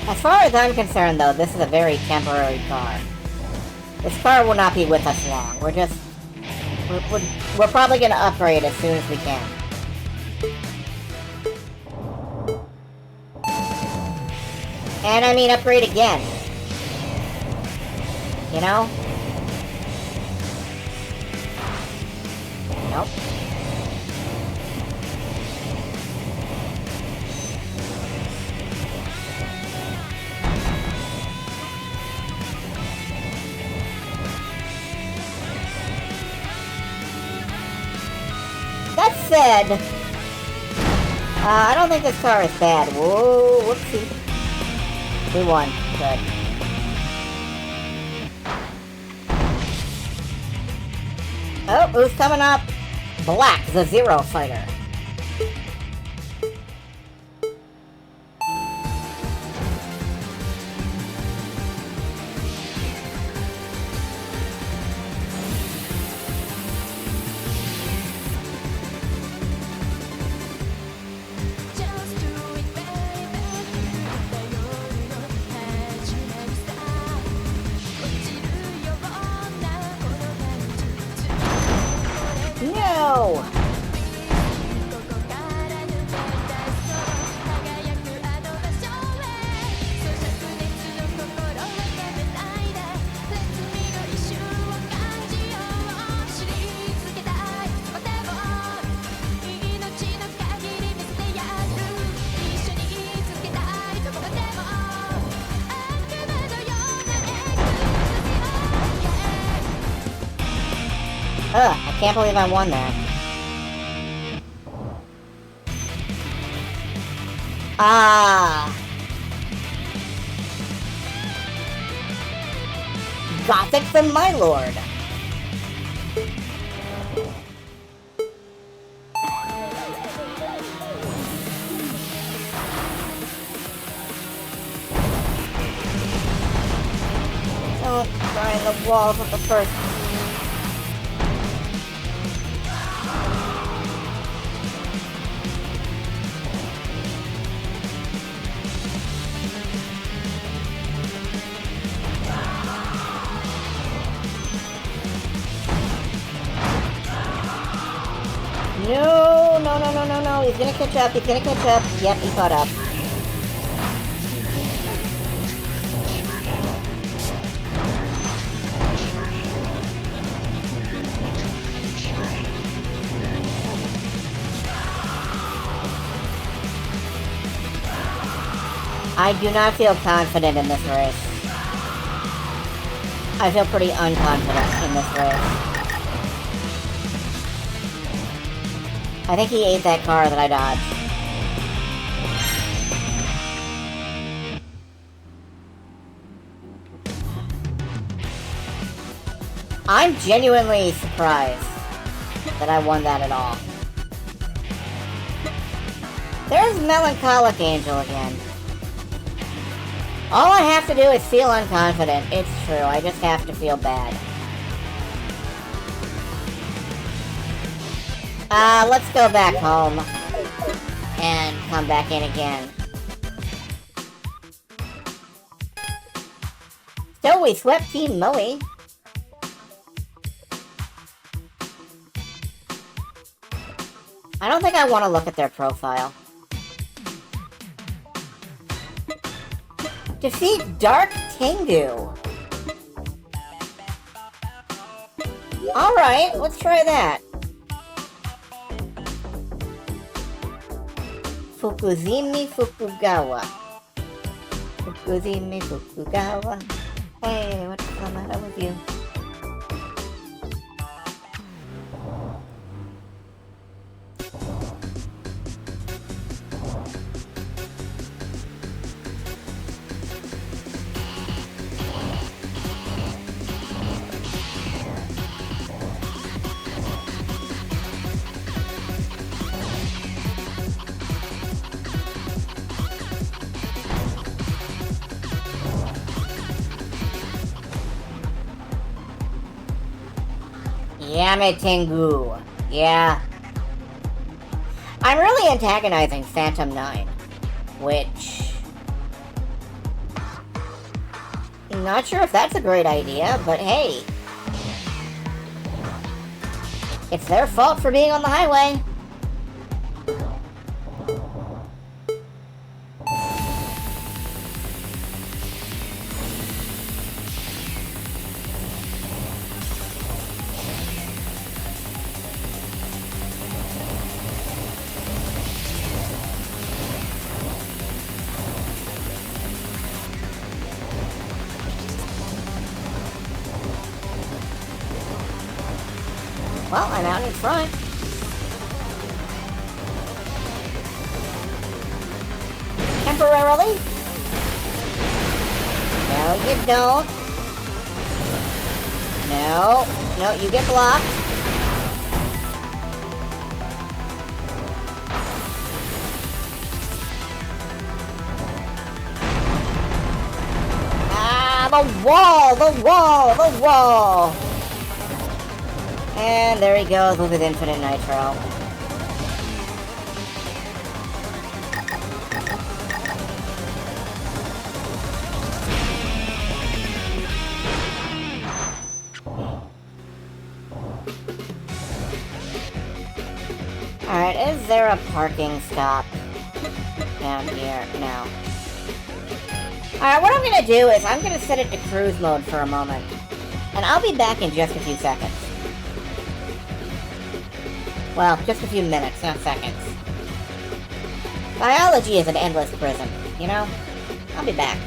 As far as I'm concerned, though, this is a very temporary car. This car will not be with us long. We're probably gonna upgrade as soon as we can. And I mean upgrade again. You know? Nope. That said, I don't think this car is bad. Whoa, whoopsie. We won. Good. Oh, who's coming up? Black, the Zero Fighter. No! Ugh, I can't believe I won that. Ah! Gothic from my lord! Don't grind the walls with the first. No, no, no, no, no, no. He's gonna catch up. He's gonna catch up. Yep, he caught up. I do not feel confident in this race. I feel pretty unconfident in this race. I think he ate that car that I dodged. I'm genuinely surprised that I won that at all. There's Melancholic Angel again. All I have to do is feel unconfident. It's true, I just have to feel bad. Let's go back home and come back in again. So we swept Team Moe. I don't think I want to look at their profile. Defeat Dark Tengu. Alright, let's try that. Fukuzimi Fukugawa. Fukuzimi Fukugawa. Hey, what's the matter with you? Yame Tengu. Yeah. I'm really antagonizing Phantom 9, which... I'm not sure if that's a great idea, but hey. It's their fault for being on the highway. Well, I'm out in front. Temporarily? No, you don't. No. No, you get blocked. Ah, the wall! The wall! The wall! And there he goes with his infinite nitro. Alright, is there a parking stop down here? No. Alright, what I'm gonna do is I'm gonna set it to cruise mode for a moment. And I'll be back in just a few seconds. Well, just a few minutes, not seconds. Biology is an endless prison, you know? I'll be back.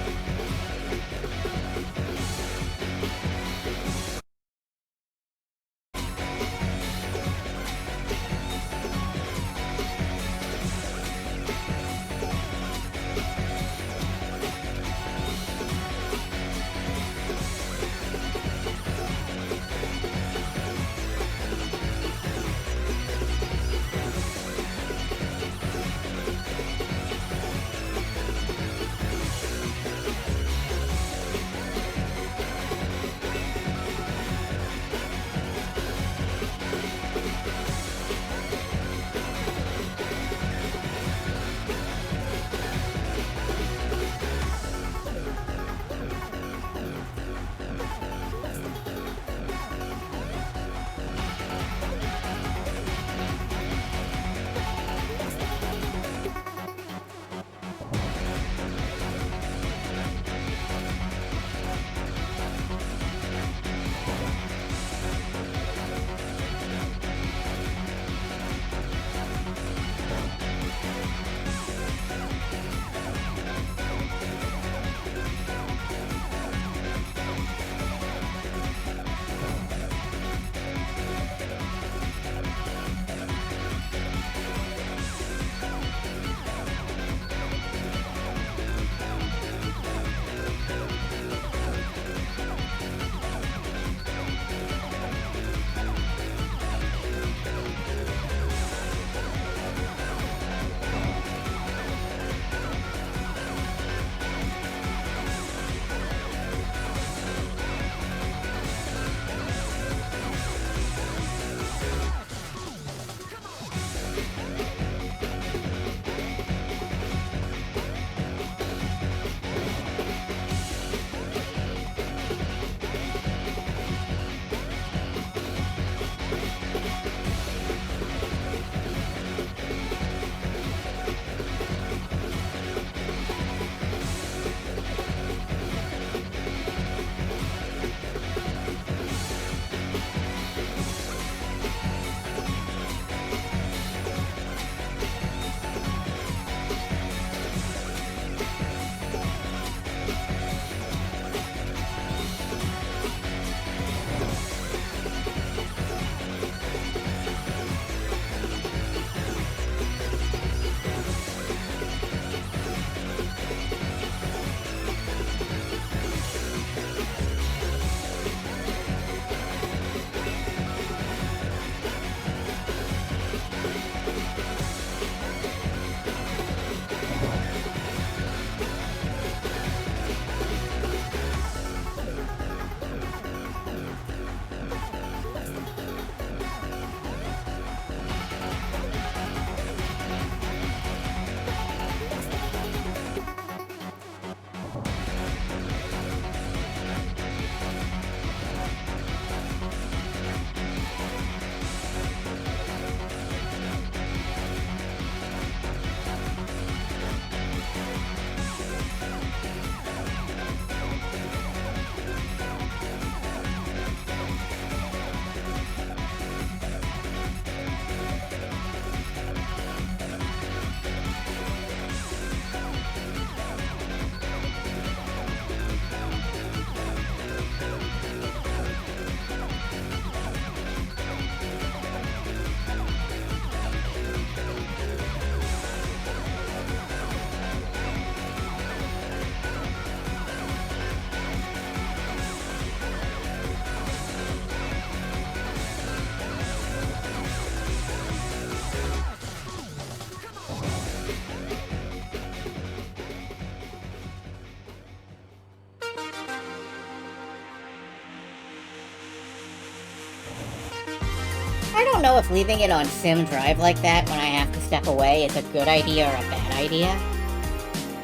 know if leaving it on Sim Drive like that when I have to step away is a good idea or a bad idea.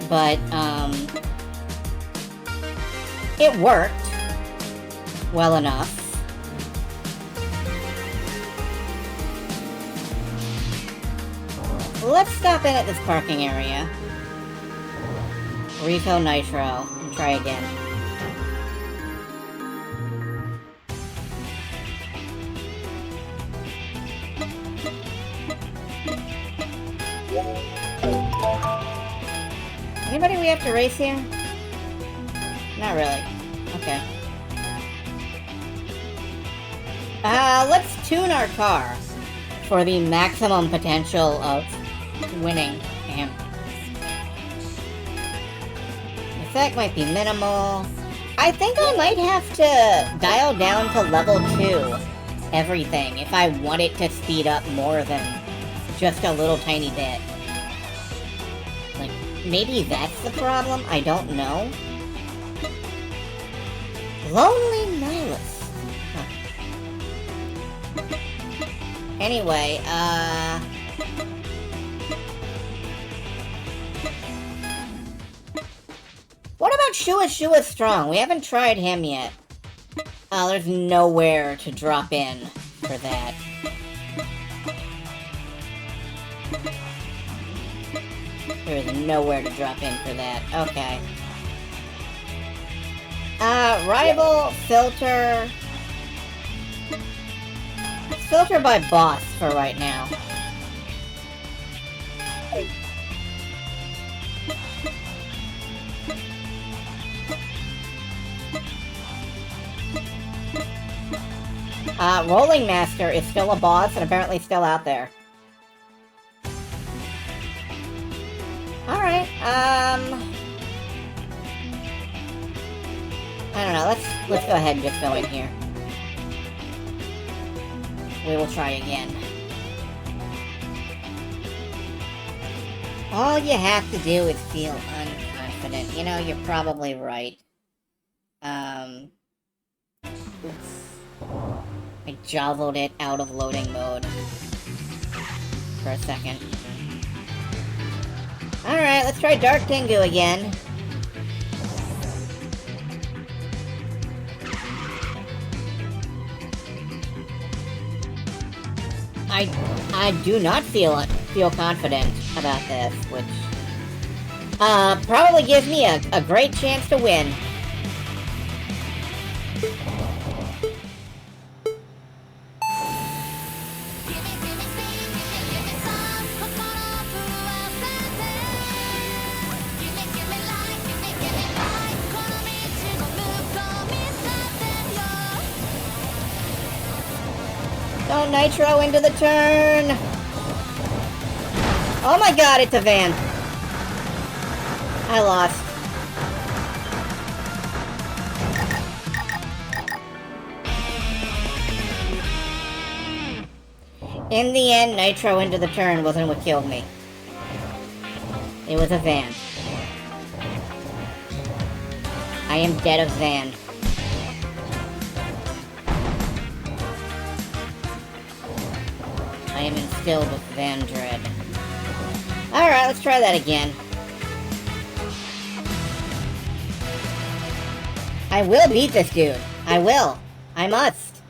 But, it worked well enough. Let's stop in at this parking area. Refill nitro and try again. Anybody we have to race here? Not really. Okay. Let's tune our car for the maximum potential of winning. Damn. The effect might be minimal. I think I might have to dial down to level 2 everything if I want it to speed up more than just a little tiny bit. Like, maybe that's the problem? I don't know. Lonely Nihilist. Huh. Anyway, what about Shua Strong? We haven't tried him yet. Oh, there's nowhere to drop in for that. There is nowhere to drop in for that. Okay. Rival, filter... Let's filter by boss for right now. Rolling Master is still a boss and apparently still out there. Alright, I don't know, let's go ahead and just go in here. We will try again. All you have to do is feel unconfident. You know, you're probably right. Oops. I jostled it out of loading mode for a second. Alright, let's try Dark Tengu again. I do not feel confident about this, which probably gives me a great chance to win. Don't nitro into the turn! Oh my god, it's a van! I lost. In the end, nitro into the turn wasn't what killed me. It was a van. I am dead of van. I am instilled with Van Dread. Alright, let's try that again. I will beat this dude. I will. I must.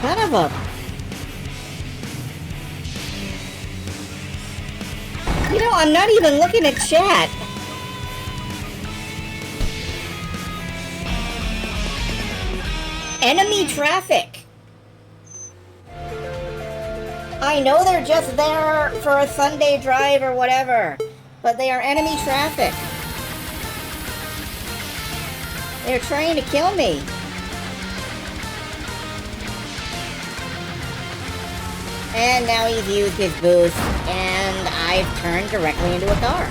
Son of a... You know, I'm not even looking at chat. Enemy traffic. I know they're just there for a Sunday drive or whatever, but they are enemy traffic. They're trying to kill me. And now he's used his boost, and I've turned directly into a car.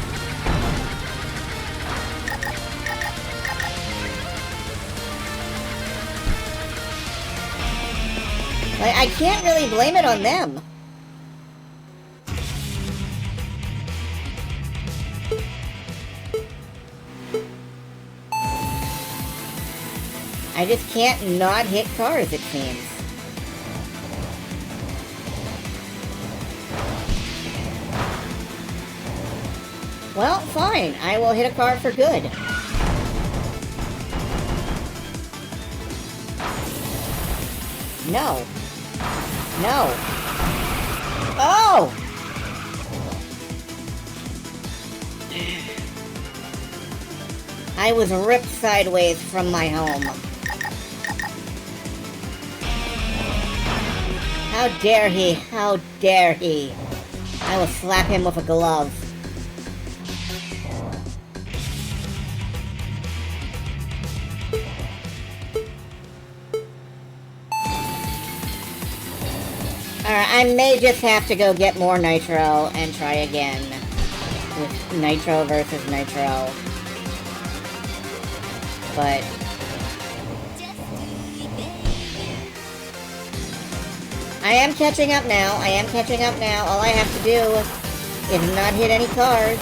Like, I can't really blame it on them. I just can't not hit cars, it seems. Well, fine. I will hit a car for good. No. No. Oh! I was ripped sideways from my home. How dare he? How dare he? I will slap him with a glove. Alright, I may just have to go get more nitro and try again with nitro versus nitro. But I am catching up now. I am catching up now. All I have to do is not hit any cars.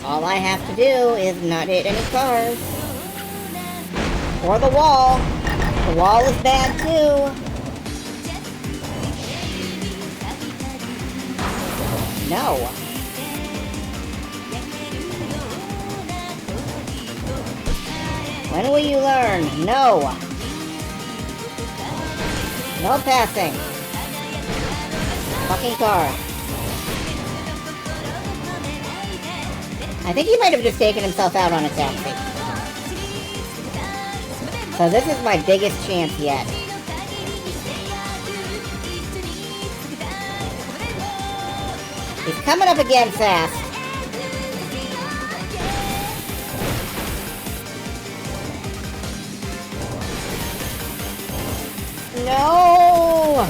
All I have to do is not hit any cars. Or the wall. The wall is bad too. No. When will you learn? No. No passing. Fucking car. I think he might have just taken himself out on a taxi. So this is my biggest chance yet. He's coming up again fast. No!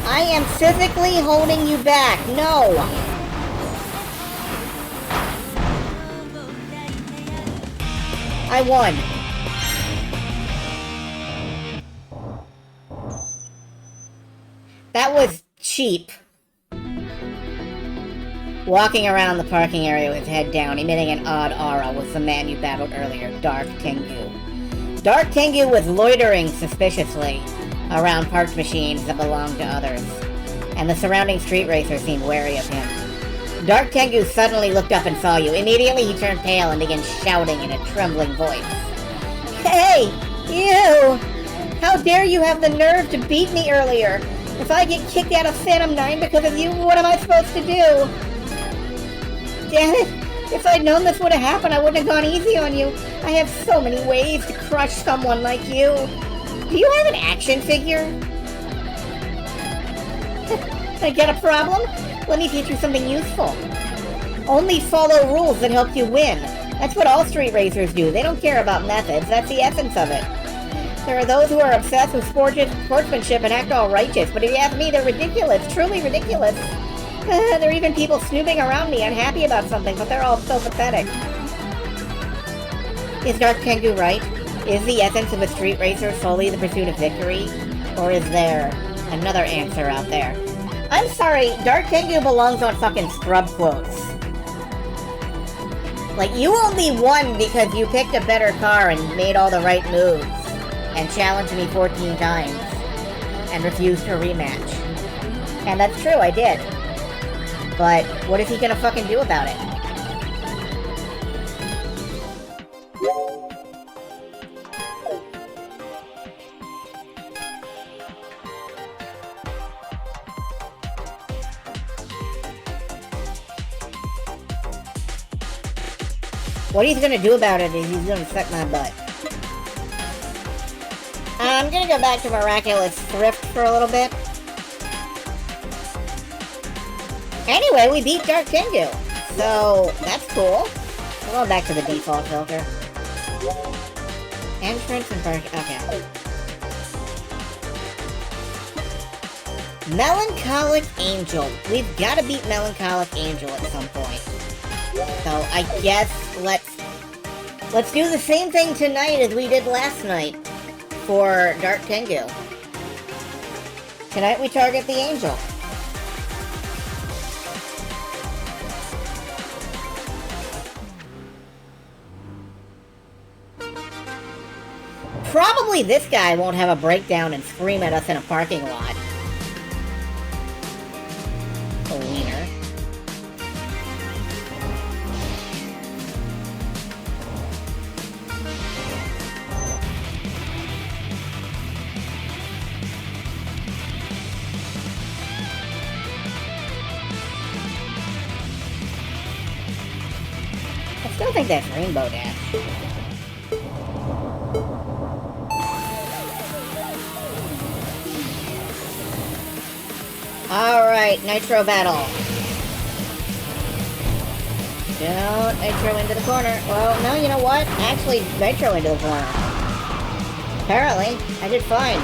I am physically holding you back. No! I won. That was cheap. Walking around the parking area with his head down, emitting an odd aura, was the man you battled earlier, Dark Tengu. Dark Tengu was loitering suspiciously around parked machines that belonged to others, and the surrounding street racers seemed wary of him. Dark Tengu suddenly looked up and saw you. Immediately he turned pale and began shouting in a trembling voice. Hey! You! How dare you have the nerve to beat me earlier? If I get kicked out of Phantom 9 because of you, what am I supposed to do? Damn it! If I'd known this would have happened, I wouldn't have gone easy on you. I have so many ways to crush someone like you. Do you have an action figure? I get a problem? Let me teach you something useful. Only follow rules that help you win. That's what all street racers do. They don't care about methods. That's the essence of it. There are those who are obsessed with sportsmanship and act all righteous, but if you ask me, they're ridiculous. Truly ridiculous. There are even people snooping around me, unhappy about something, but they're all so pathetic. Is Dark Tengu right? Is the essence of a street racer solely the pursuit of victory? Or is there another answer out there? I'm sorry, Dark Tengu belongs on fucking scrub quotes. Like, you only won because you picked a better car and made all the right moves, and challenged me 14 times, and refused a rematch. And that's true, I did. But what is he gonna fucking do about it? What he's gonna do about it is he's gonna suck my butt. I'm gonna go back to Miraculous Thrift for a little bit. Anyway, we beat Dark Tengu, so that's cool. We're going back to the default filter. Entrance and park. Okay. Melancholic Angel. We've got to beat Melancholic Angel at some point. So I guess let's do the same thing tonight as we did last night for Dark Tengu. Tonight we target the Angel. Probably this guy won't have a breakdown and scream at us in a parking lot. A wiener. I still think that's Rainbow Dash. Alright, Nitro battle. Don't Nitro into the corner. Well, no, you know what? Actually, Nitro into the corner. Apparently, I did fine.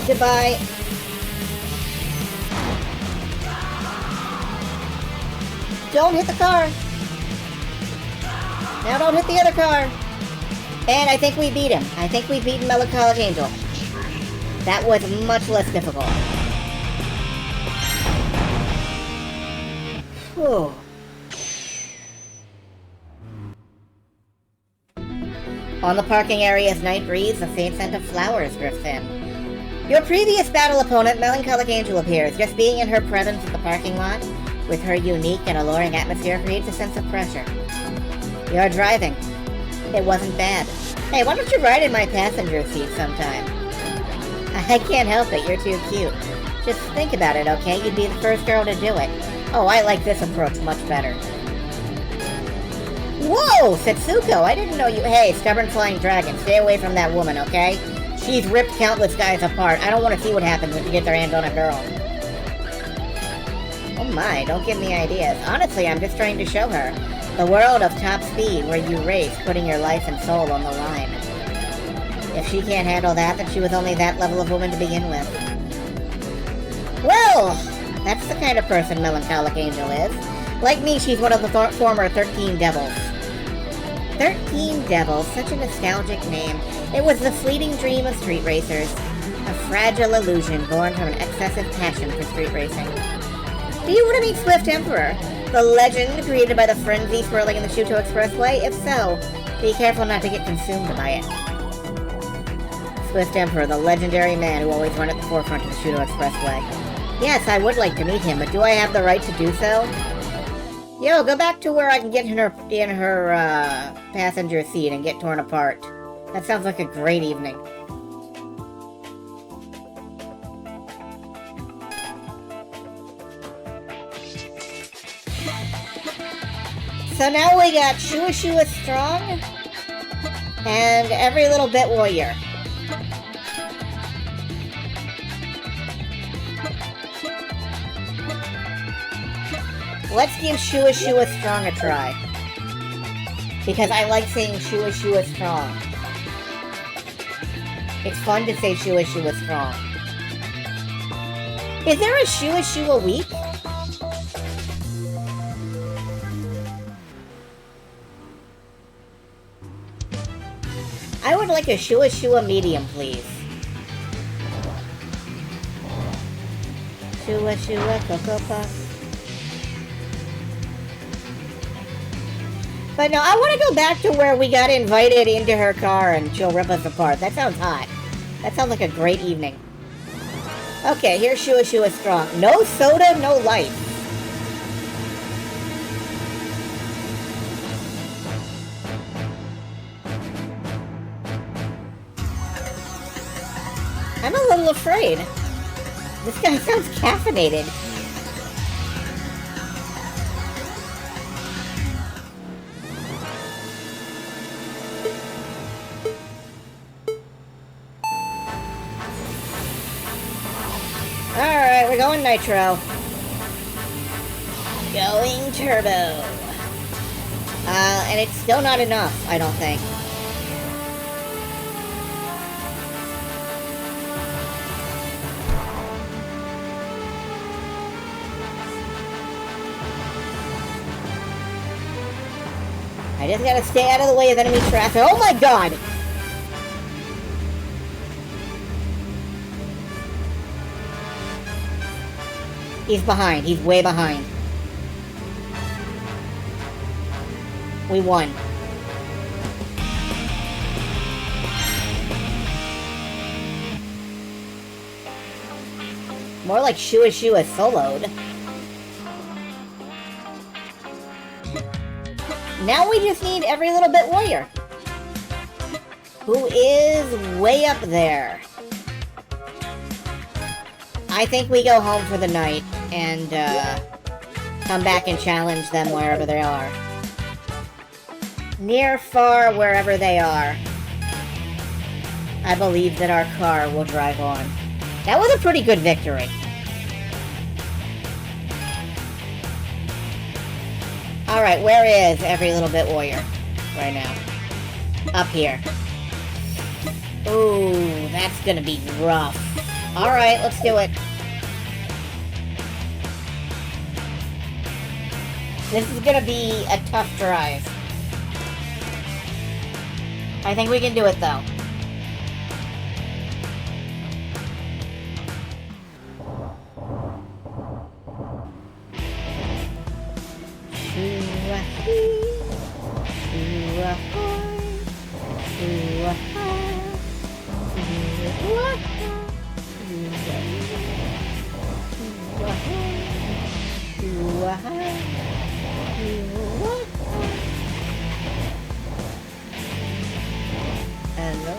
Goodbye. Don't hit the car. Now don't hit the other car. And I think we beat him. I think we've beaten Melancholic Angel. That was much less difficult. Whew. On the parking area as night breathes, a faint scent of flowers drifts in. Your previous battle opponent, Melancholic Angel, appears. Just being in her presence at the parking lot, with her unique and alluring atmosphere, creates a sense of pressure. You're driving. It wasn't bad. Hey, why don't you ride in my passenger seat sometime? I can't help it, you're too cute. Just think about it, okay? You'd be the first girl to do it. Oh, I like this approach much better. Whoa, Setsuko, I didn't know you... Hey, stubborn flying dragon, stay away from that woman, okay? She's ripped countless guys apart. I don't want to see what happens when you get their hands on a girl. Oh my, don't give me ideas. Honestly, I'm just trying to show her. The world of top speed, where you race, putting your life and soul on the line. If she can't handle that, then she was only that level of woman to begin with. Well, that's the kind of person Melancholic Angel is. Like me, she's one of the former 13 Devils. 13 Devils, such a nostalgic name. It was the fleeting dream of street racers. A fragile illusion born from an excessive passion for street racing. Do you want to meet Swift Emperor? The legend created by the frenzy swirling in the Shuto Expressway? If so, be careful not to get consumed by it. Swift Emperor, the legendary man who always ran at the forefront of the Shuto Expressway. Yes, I would like to meet him, but do I have the right to do so? Yo, go back to where I can get in her passenger seat and get torn apart. That sounds like a great evening. So now we got Shua Shua Strong and Every Little Bit Warrior. Let's give Shua Shua Strong a try. Because I like saying Shua Shua Strong. It's fun to say Shua Shua Strong. Is there a Shua Shua week? I would like a Shua Shua medium, please. Shua Shua Cocoa Puff. But no, I want to go back to where we got invited into her car and she'll rip us apart. That sounds hot. That sounds like a great evening. Okay, here's Shua Shua Strong. No soda, no life. I'm a little afraid. This guy sounds caffeinated. Alright, we're going nitro. Going turbo. And it's still not enough, I don't think. I just gotta stay out of the way of enemy traffic. Oh my god! He's behind. He's way behind. We won. More like Shua Shua soloed. Now we just need every little bit warrior. Who is way up there. I think we go home for the night and come back and challenge them wherever they are. Near, far, wherever they are. I believe that our car will drive on. That was a pretty good victory. Alright, where is every little bit warrior right now? Up here. Ooh, that's gonna be rough. Alright, let's do it. This is gonna be a tough drive. I think we can do it though. Hello?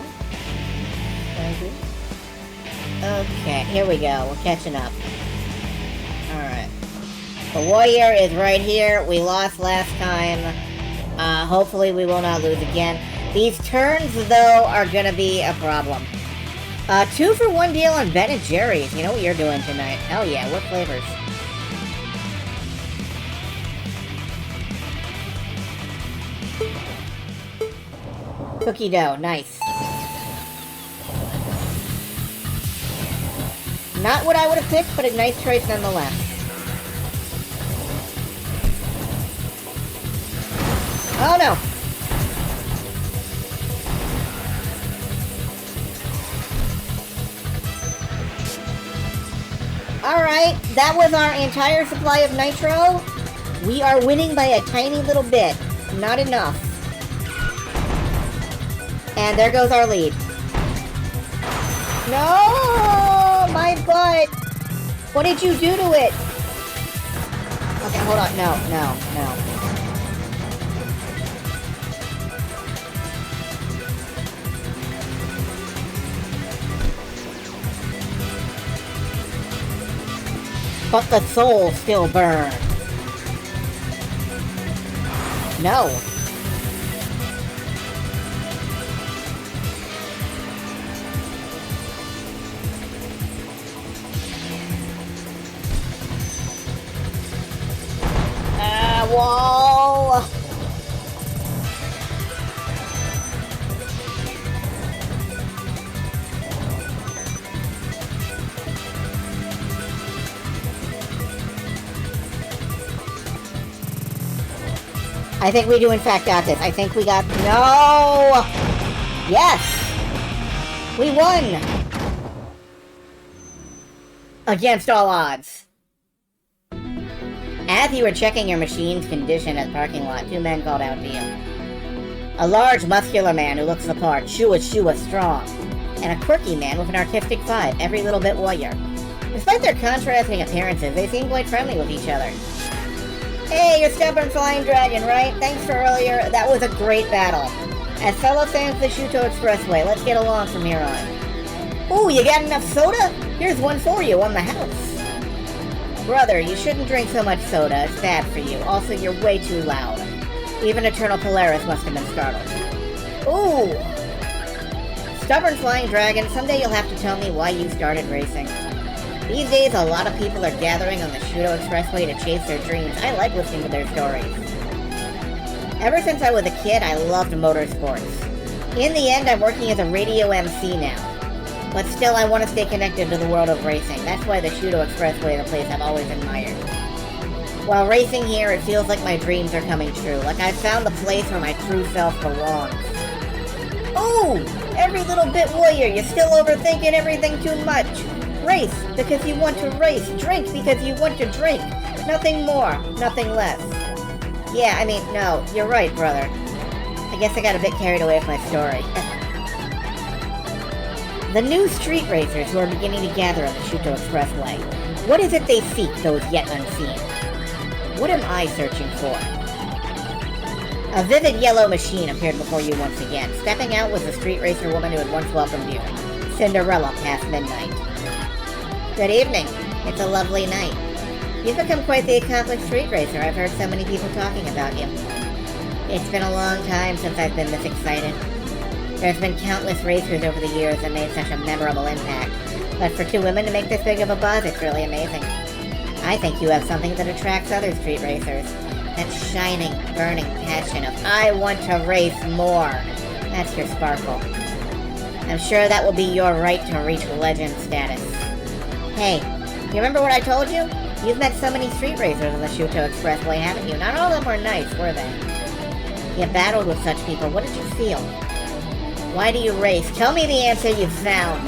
Okay, here we go. We're catching up. Alright. The warrior is right here. We lost last time. Hopefully we will not lose again. These turns, though, are gonna be a problem. 2-for-1 deal on Ben & Jerry's. You know what you're doing tonight. Hell yeah, what flavors? Cookie dough, nice. Not what I would have picked, but a nice choice nonetheless. Oh no! Alright, that was our entire supply of nitro. We are winning by a tiny little bit. Not enough. And there goes our lead. No! My butt! What did you do to it? Okay, hold on. No. But the soul still burns. No. Wall. I think we do in fact got this. I think we got... No! Yes! We won! Against all odds. As you were checking your machine's condition at the parking lot, 2 men called out to you. A large, muscular man who looks the part, Shua strong, and a quirky man with an artistic vibe, every little bit warrior. Despite their contrasting appearances, they seem quite friendly with each other. Hey, you're Stubborn Flying Dragon, right? Thanks for earlier. That was a great battle. As fellow fans of the Shuto Expressway, let's get along from here on. Ooh, you got enough soda? Here's one for you on the house. Brother, you shouldn't drink so much soda. It's bad for you. Also, you're way too loud. Even Eternal Polaris must have been startled. Ooh! Stubborn Flying Dragon, someday you'll have to tell me why you started racing. These days, a lot of people are gathering on the Shuto Expressway to chase their dreams. I like listening to their stories. Ever since I was a kid, I loved motorsports. In the end, I'm working as a radio MC now. But still, I want to stay connected to the world of racing. That's why the Shuto Expressway is a place I've always admired. While racing here, it feels like my dreams are coming true. Like I've found the place where my true self belongs. Oh! Every little bit warrior, you're still overthinking everything too much. Race because you want to race. Drink because you want to drink. Nothing more, nothing less. Yeah, I mean, no, you're right, brother. I guess I got a bit carried away with my story. The new street racers who are beginning to gather on the Shuto Expressway. What is it they seek, those yet unseen? What am I searching for? A vivid yellow machine appeared before you once again. Stepping out was the street racer woman who had once welcomed you. Cinderella past midnight. Good evening. It's a lovely night. You've become quite the accomplished street racer. I've heard so many people talking about you. It's been a long time since I've been this excited. There's been countless racers over the years that made such a memorable impact. But for two women to make this big of a buzz, it's really amazing. I think you have something that attracts other street racers. That shining, burning passion of, I want to race more. That's your sparkle. I'm sure that will be your right to reach legend status. Hey, you remember what I told you? You've met so many street racers on the Shuto Expressway, haven't you? Not all of them were nice, were they? You battled with such people. What did you feel? Why do you race? Tell me the answer you've found.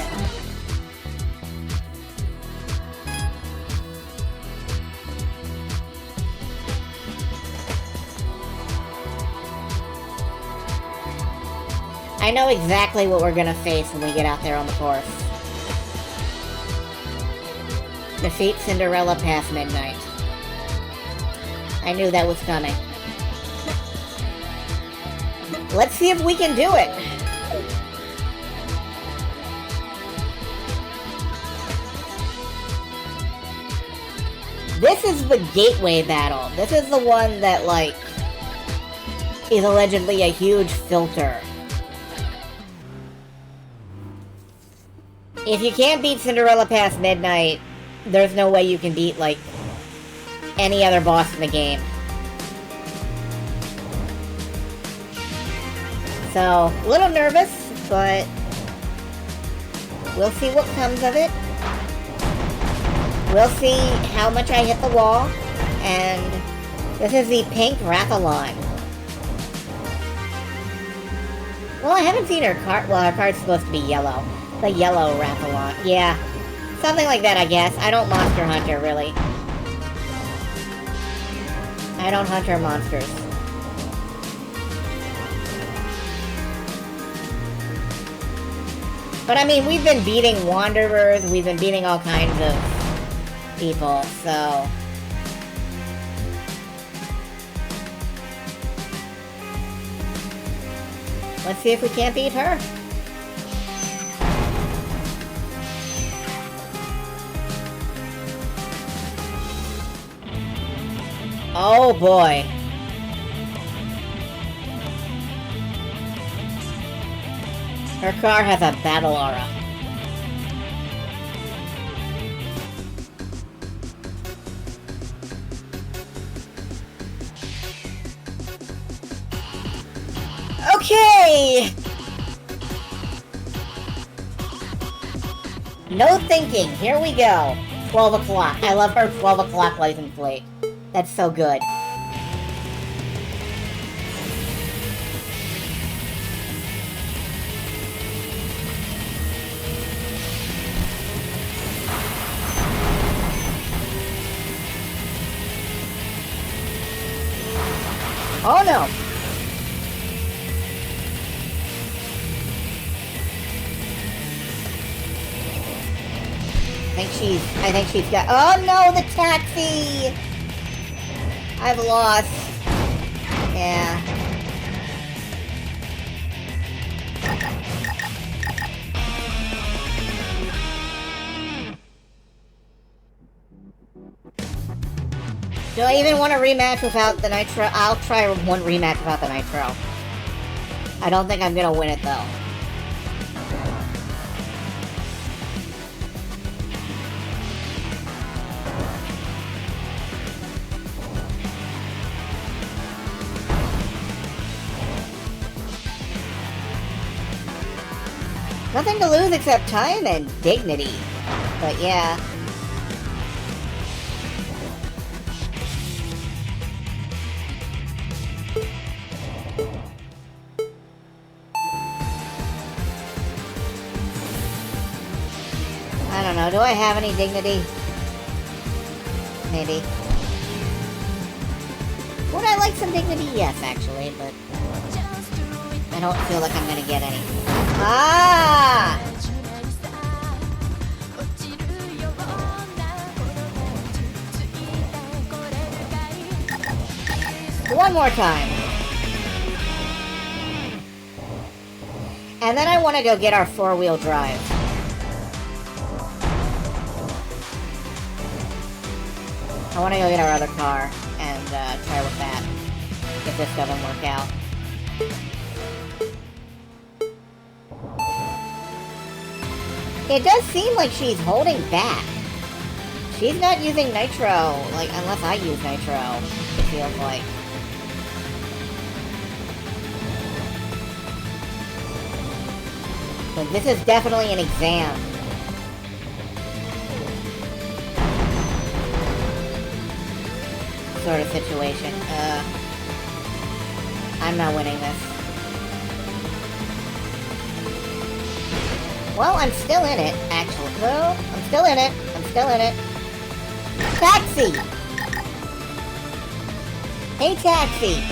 I know exactly what we're gonna face when we get out there on the course. Defeat Cinderella past midnight. I knew that was coming. Let's see if we can do it! This is the gateway battle. This is the one that, like, is allegedly a huge filter. If you can't beat Cinderella past midnight, there's no way you can beat, like, any other boss in the game. So, a little nervous, but we'll see what comes of it. We'll see how much I hit the wall, and this is the pink Rathalon. Well, I haven't seen her card. Well, her card's supposed to be yellow. The yellow Rathalon. Yeah. Something like that, I guess. I don't monster hunt her, really. I don't hunt her monsters. But I mean, we've been beating Wanderers, we've been beating all kinds of people, so... let's see if we can't beat her. Oh boy. Her car has a battle aura. Okay! No thinking, here we go. 12 o'clock. I love her 12 o'clock license plate. That's so good. Oh no! I think she's got, oh no, the taxi! I've lost. Yeah. Do I even want a rematch without the Nitro? I'll try one rematch without the Nitro. I don't think I'm gonna win it though. Nothing to lose except time and dignity. But yeah. I don't know. Do I have any dignity? Maybe. Would I like some dignity? Yes, actually, but I don't feel like I'm gonna get any. Ah! One more time. And then I want to go get our four-wheel drive. I want to go get our other car and try with that, if this doesn't work out. It does seem like she's holding back. She's not using nitro, like, unless I use nitro, it feels like. So this is definitely an exam. Sort of situation. I'm not winning this. Well, I'm still in it, actually. No, I'm still in it. I'm still in it. Taxi! Hey, taxi!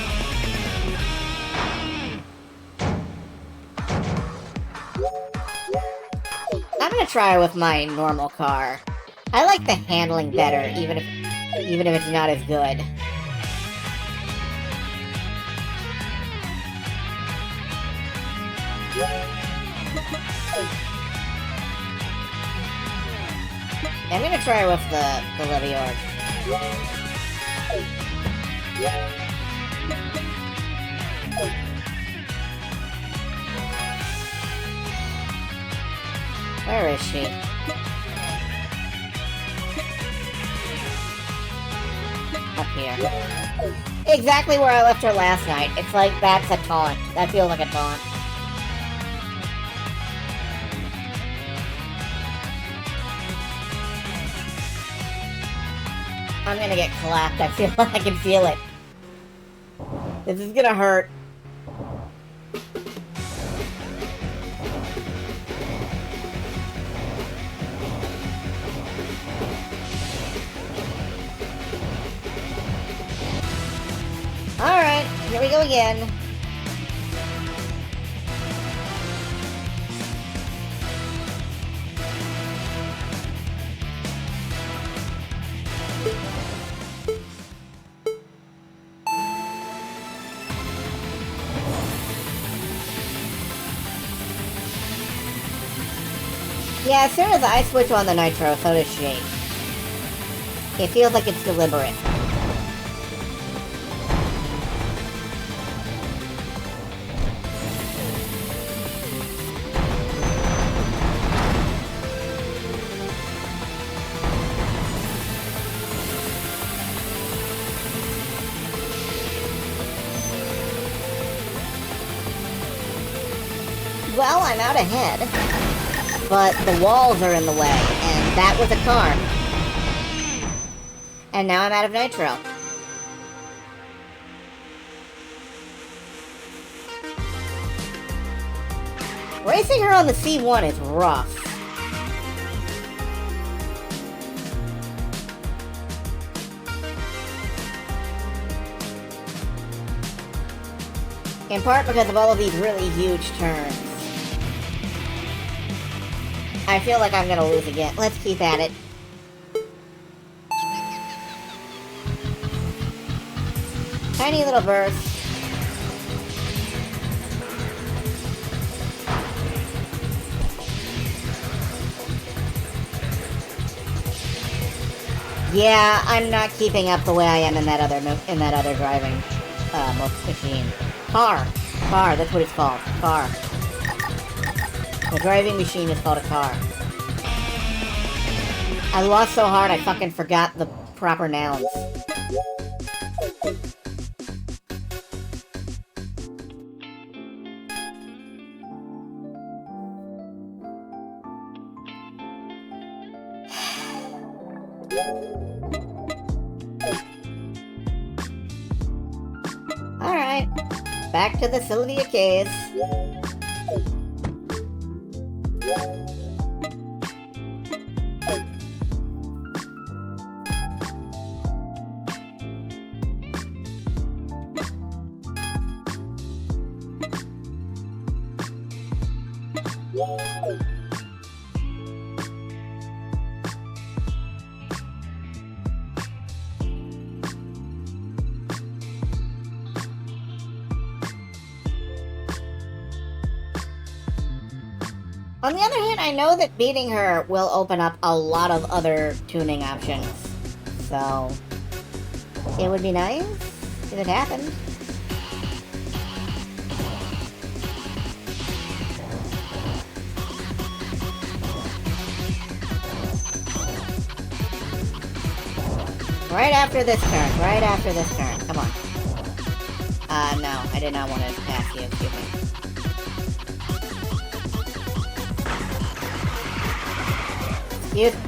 I'm gonna try with my normal car. I like the handling better, even if it's not as good. I'm gonna try with the Leviard. Where is she? Up here. Exactly where I left her last night. It's like, that's a taunt. That feels like a taunt. I'm gonna get clapped. I feel like I can feel it. This is gonna hurt. Alright, here we go again. Yeah, as soon as I switch on the nitro, so does she. It feels like it's deliberate. Well, I'm out ahead, but the walls are in the way, and that was a car. And now I'm out of nitro. Racing her on the C1 is rough. In part because of all of these really huge turns. I feel like I'm gonna lose again. Let's keep at it. Tiny little burst. Yeah, I'm not keeping up the way I am in that other driving machine. Car, that's what it's called. Car. The driving machine is called a car. I lost so hard I fucking forgot the proper nouns. Alright, back to the Sylvia Caves. On the other hand, I know that beating her will open up a lot of other tuning options. So, it would be nice if it happened. Right after this turn, right after this turn. Come on. No, I did not want to pass you, excuse me. Excuse me.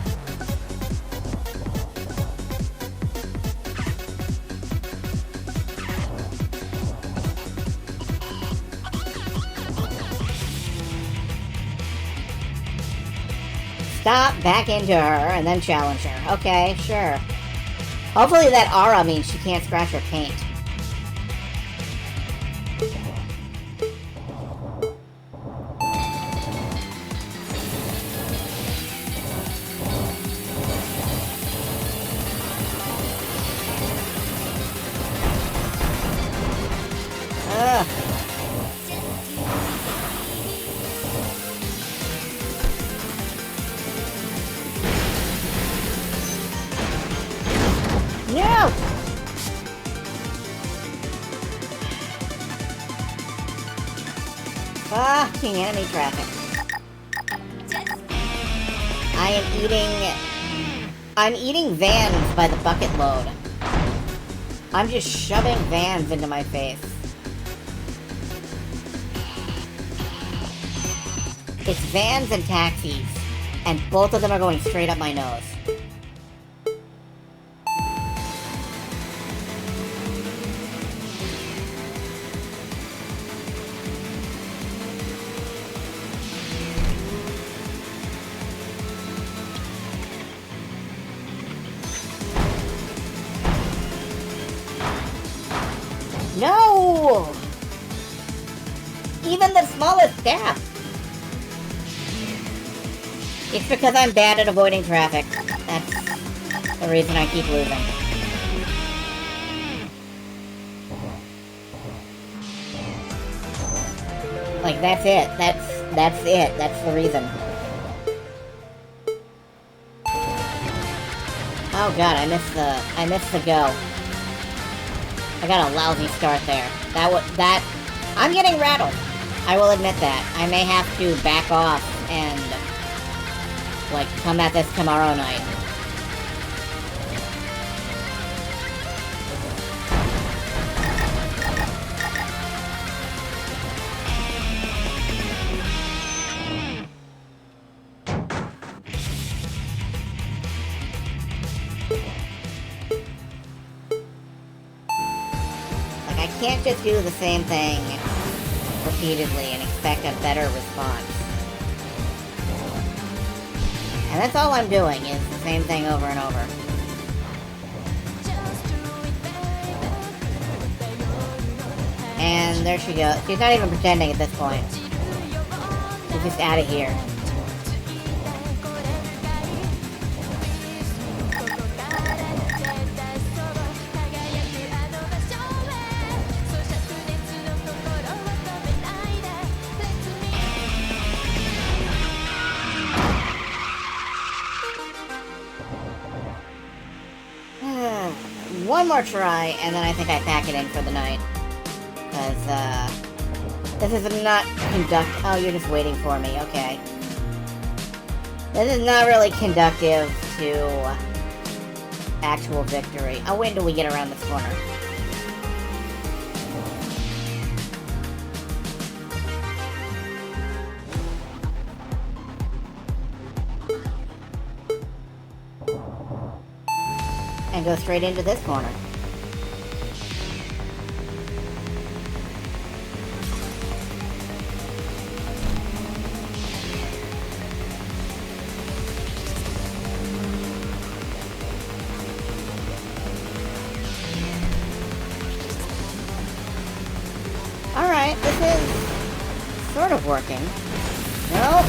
Stop, back into her, and then challenge her. Okay, sure. Hopefully that aura means she can't scratch her paint. Ugh. No! Fucking enemy traffic. I'm eating vans by the bucket load. I'm just shoving vans into my face. It's vans and taxis, and both of them are going straight up my nose. No! Even the smallest gap! It's because I'm bad at avoiding traffic. That's the reason I keep losing. Like, that's it. That's it. That's the reason. Oh god, I missed the go. I got a lousy start there. I'm getting rattled. I will admit that. I may have to back off and, like, come at this tomorrow night. I can't just do the same thing repeatedly and expect a better response. And that's all I'm doing, is the same thing over and over. And there she goes. She's not even pretending at this point. She's just out of here. One more try, and then I think I pack it in for the night. Because, this is not oh, you're just waiting for me, okay. This is not really conductive to actual victory. I'll wait until we get around this corner. And go straight into this corner. Alright, this is sort of working. Nope.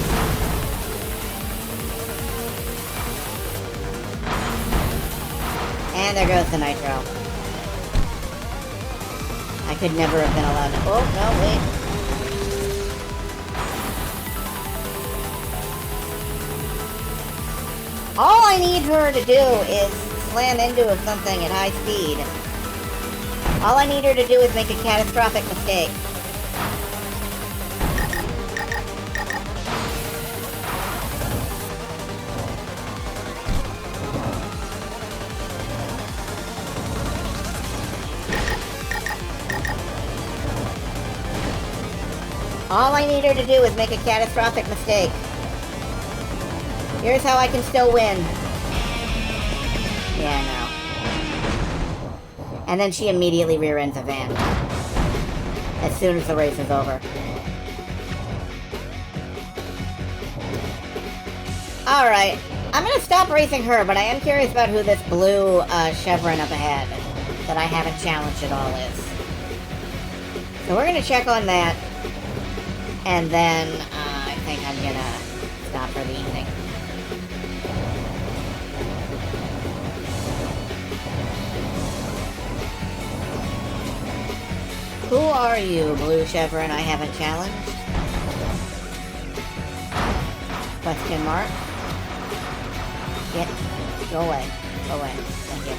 And there goes the nitro. I could never have been allowed to... Oh, no, wait. All I need her to do is slam into something at high speed. All I need her to do is make a catastrophic mistake. All I need her to do is make a catastrophic mistake. Here's how I can still win. Yeah, no. And then she immediately rear-ends a van. As soon as the race is over. Alright. I'm gonna stop racing her, but I am curious about who this blue chevron up ahead that I haven't challenged at all is. So we're gonna check on that. And then, I think I'm gonna stop for the evening. Who are you, Blue Chevron I haven't challenged? Question mark. Get. Go away. Go away. Thank you.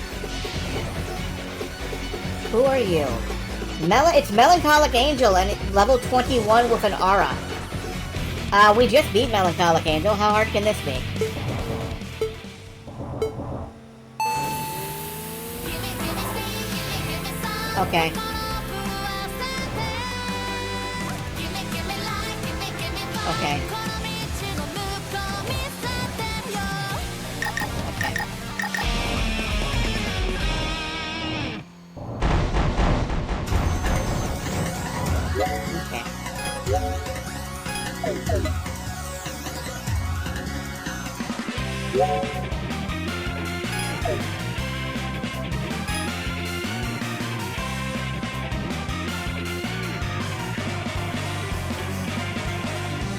Who are you? It's Melancholic Angel, and it's level 21 with an aura. We just beat Melancholic Angel. How hard can this be? Okay. Okay.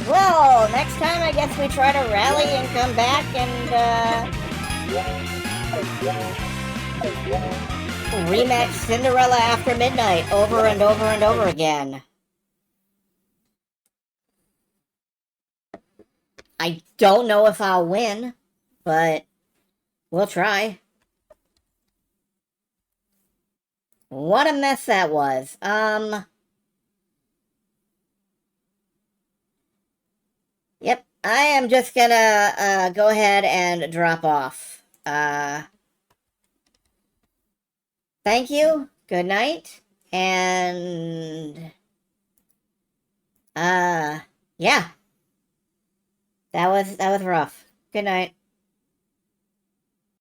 Well, next time I guess we try to rally and come back and, rematch Cinderella After Midnight over and over and over again. I don't know if I'll win, but we'll try. What a mess that was. Yep, I am just gonna, go ahead and drop off. Thank you, good night, and, yeah. That was rough. Good night.